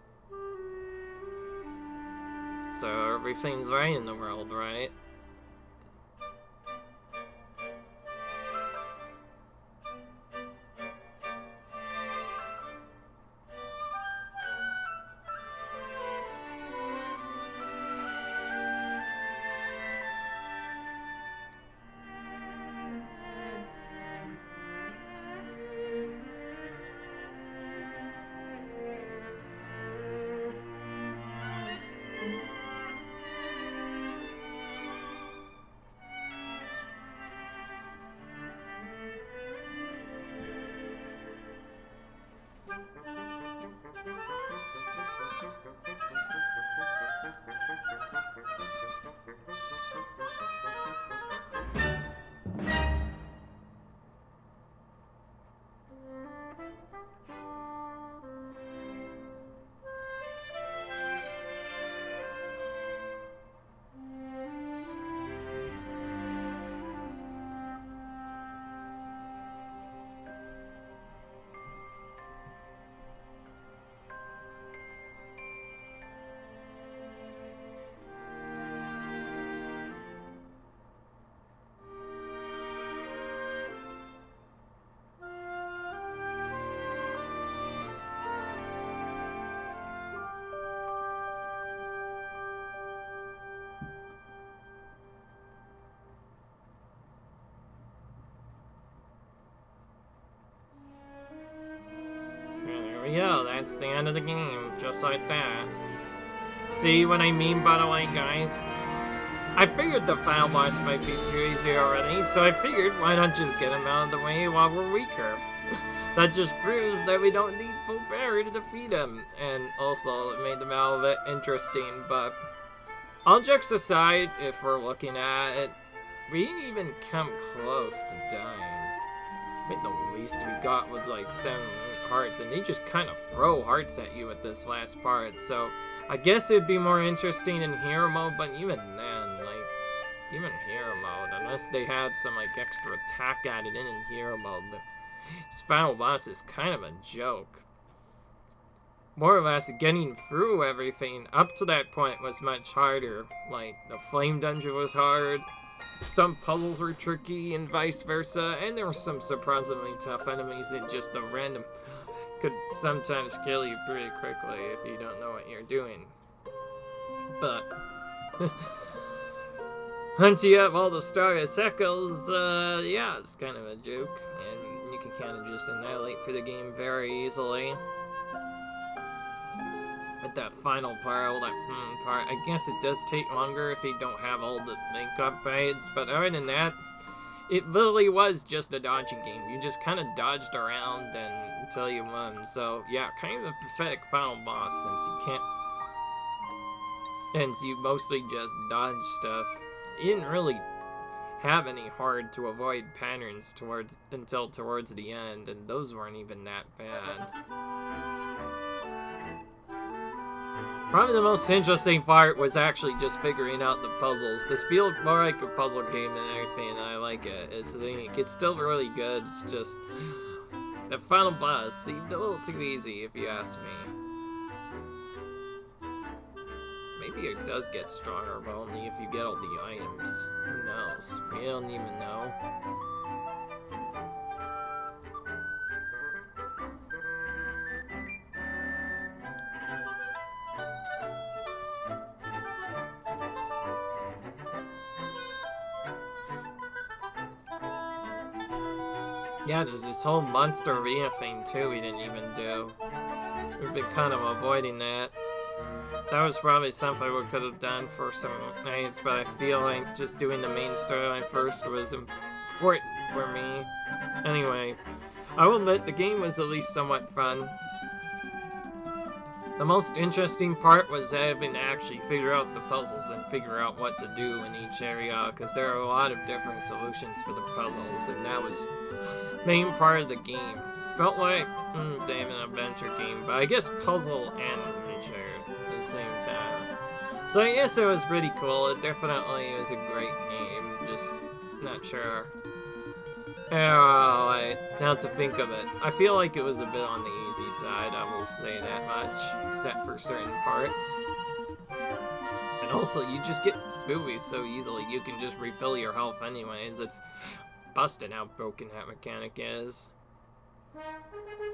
So everything's right in the world, right? There we go, that's the end of the game, just like that. See what I mean, by the way, guys? I figured the final boss might be too easy already, so I figured why not just get him out of the way while we're weaker. That just proves that we don't need full parry to defeat him, and also it made the battle a bit interesting, but all jokes aside, if we're looking at it, we didn't even come close to dying. I mean, the least we got was like 7 hearts, and they just kind of throw hearts at you at this last part, so I guess it'd be more interesting in hero mode, but even then, like, even hero mode, unless they had some like extra attack added in hero mode, this final boss is kind of a joke. More or less, getting through everything up to that point was much harder. Like, the flame dungeon was hard, some puzzles were tricky, and vice versa, and there were some surprisingly tough enemies that just the random could sometimes kill you pretty quickly if you don't know what you're doing. But Once you have all the strongest echoes, yeah, it's kind of a joke, and you can kind of just annihilate for the game very easily. At that final part, all that part, I guess it does take longer if you don't have all the link upgrades, but other than that, it literally was just a dodging game. You just kind of dodged around until you won. So yeah, kind of a pathetic final boss since you mostly just dodge stuff. You didn't really have any hard to avoid patterns until towards the end, and those weren't even that bad. Probably the most interesting part was actually just figuring out the puzzles. This feels more like a puzzle game than anything, and I like it. It's still really good, it's just... the final boss seemed a little too easy, if you ask me. Maybe it does get stronger, but only if you get all the items. Who knows? We don't even know. Yeah, there's this whole monster arena thing too we didn't even do. We've been kind of avoiding that. That was probably something we could have done for some nights, but I feel like just doing the main storyline first was important for me. Anyway, I will admit the game was at least somewhat fun. The most interesting part was having to actually figure out the puzzles and figure out what to do in each area, because there are a lot of different solutions for the puzzles, and that was the main part of the game. Felt like, damn, an adventure game, but I guess puzzle and adventure at the same time. So I guess it was pretty cool. It definitely was a great game, just not sure how to think of it. I feel like it was a bit on the easy side, I will say that much, except for certain parts. And also, you just get spoobies so easily, you can just refill your health anyways. It's busted how broken that mechanic is.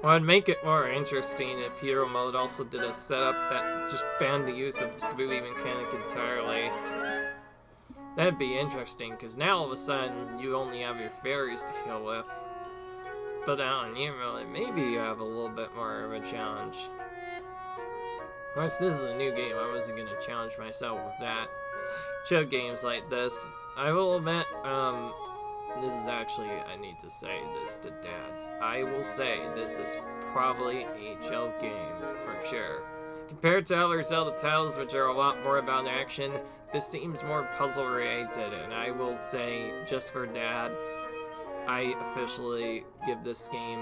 Well, it'd make it more interesting if Hero Mode also did a setup that just banned the use of spoobie mechanic entirely. That'd be interesting, because now all of a sudden you only have your fairies to heal with. But on Hero, maybe you have a little bit more of a challenge. Of course, this is a new game, I wasn't going to challenge myself with that. Chill games like this, I will admit, this is actually, I need to say this to Dad. I will say this is probably a chill game, for sure. Compared to other Zelda titles, which are a lot more about action, this seems more puzzle-related, and I will say, just for Dad, I officially give this game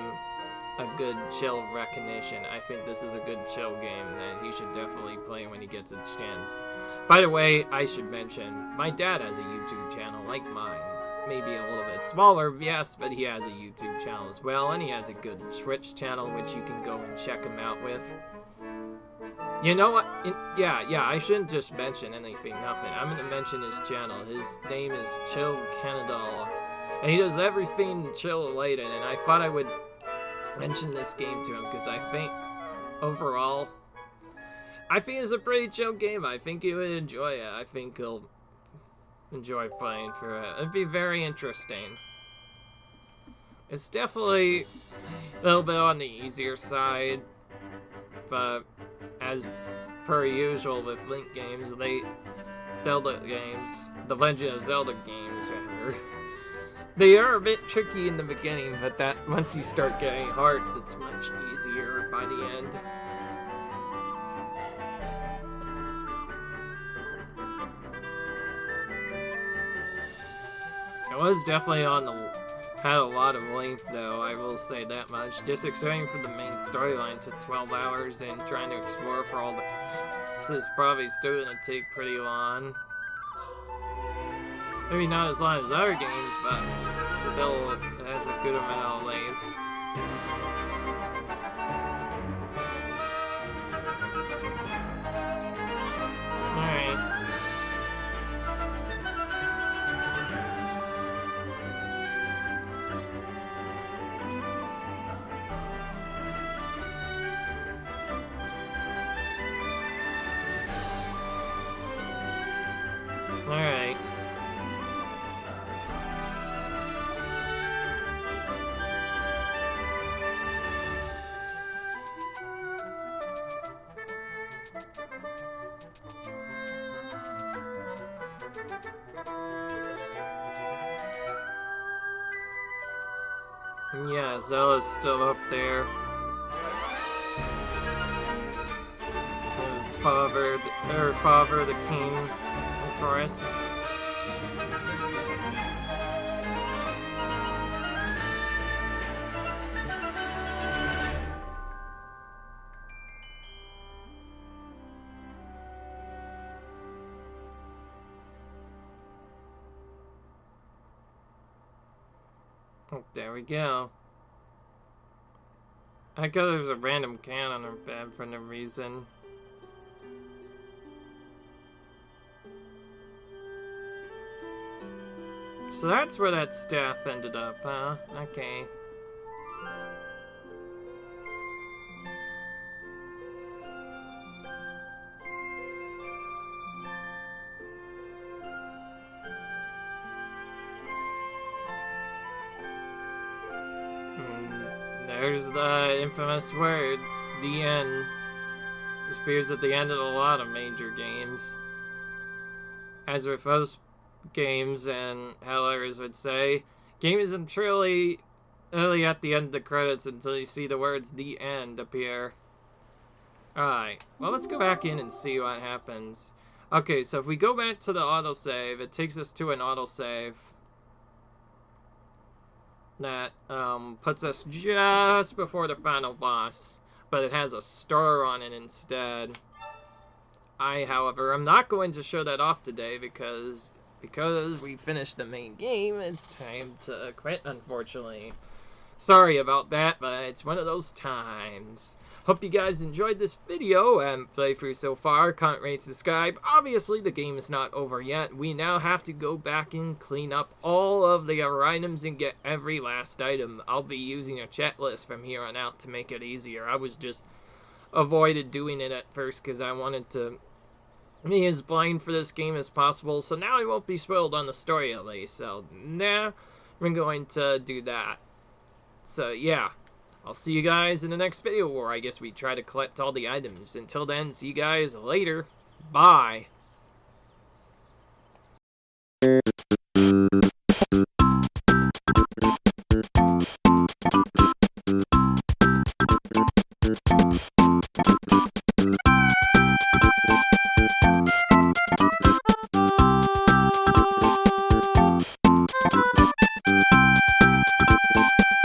a good chill recognition. I think this is a good chill game that he should definitely play when he gets a chance. By the way, I should mention, my dad has a YouTube channel like mine. Maybe a little bit smaller, yes, but he has a YouTube channel as well, and he has a good Twitch channel, which you can go and check him out with. You know what? Yeah, I shouldn't just mention nothing. I'm gonna mention his channel. His name is Chill Canada, and he does everything chill related, and I thought I would mention this game to him, because I think, overall, I think it's a pretty chill game. I think he would enjoy it. I think he'll enjoy playing for it. It'd be very interesting. It's definitely a little bit on the easier side, but as per usual with Link games, Zelda games, the Legend of Zelda games, rather, they are a bit tricky in the beginning, but that once you start getting hearts, it's much easier by the end. It was definitely had a lot of length though, I will say that much. Just extending for the main storyline to 12 hours and trying to explore for all the... This is probably still gonna take pretty long. Maybe not as long as other games, but still it has a good amount of length. Alright. Alright. Yeah, Zelda's still up there. His father, the king, of course. Oh, there we go. I got there's a random can on her bed for no reason. So that's where that staff ended up, huh? Okay. There's the infamous words, the end. This appears at the end of a lot of major games. As with most games, and how others would say, game isn't truly really at the end of the credits until you see the words the end appear. Alright, well let's go back in and see what happens. Okay, so if we go back to the autosave, it takes us to an autosave that puts us just before the final boss, but it has a star on it instead. However, I'm not going to show that off today because we finished the main game, it's time to quit, unfortunately. Sorry about that, but it's one of those times. Hope you guys enjoyed this video and playthrough so far. Comment, rate, subscribe. Obviously, the game is not over yet. We now have to go back and clean up all of the items and get every last item. I'll be using a checklist from here on out to make it easier. I was just avoided doing it at first because I wanted to be as blind for this game as possible. So now I won't be spoiled on the story at least. So now we're going to do that. So yeah, I'll see you guys in the next video where I guess we try to collect all the items. Until then, see you guys later. Bye.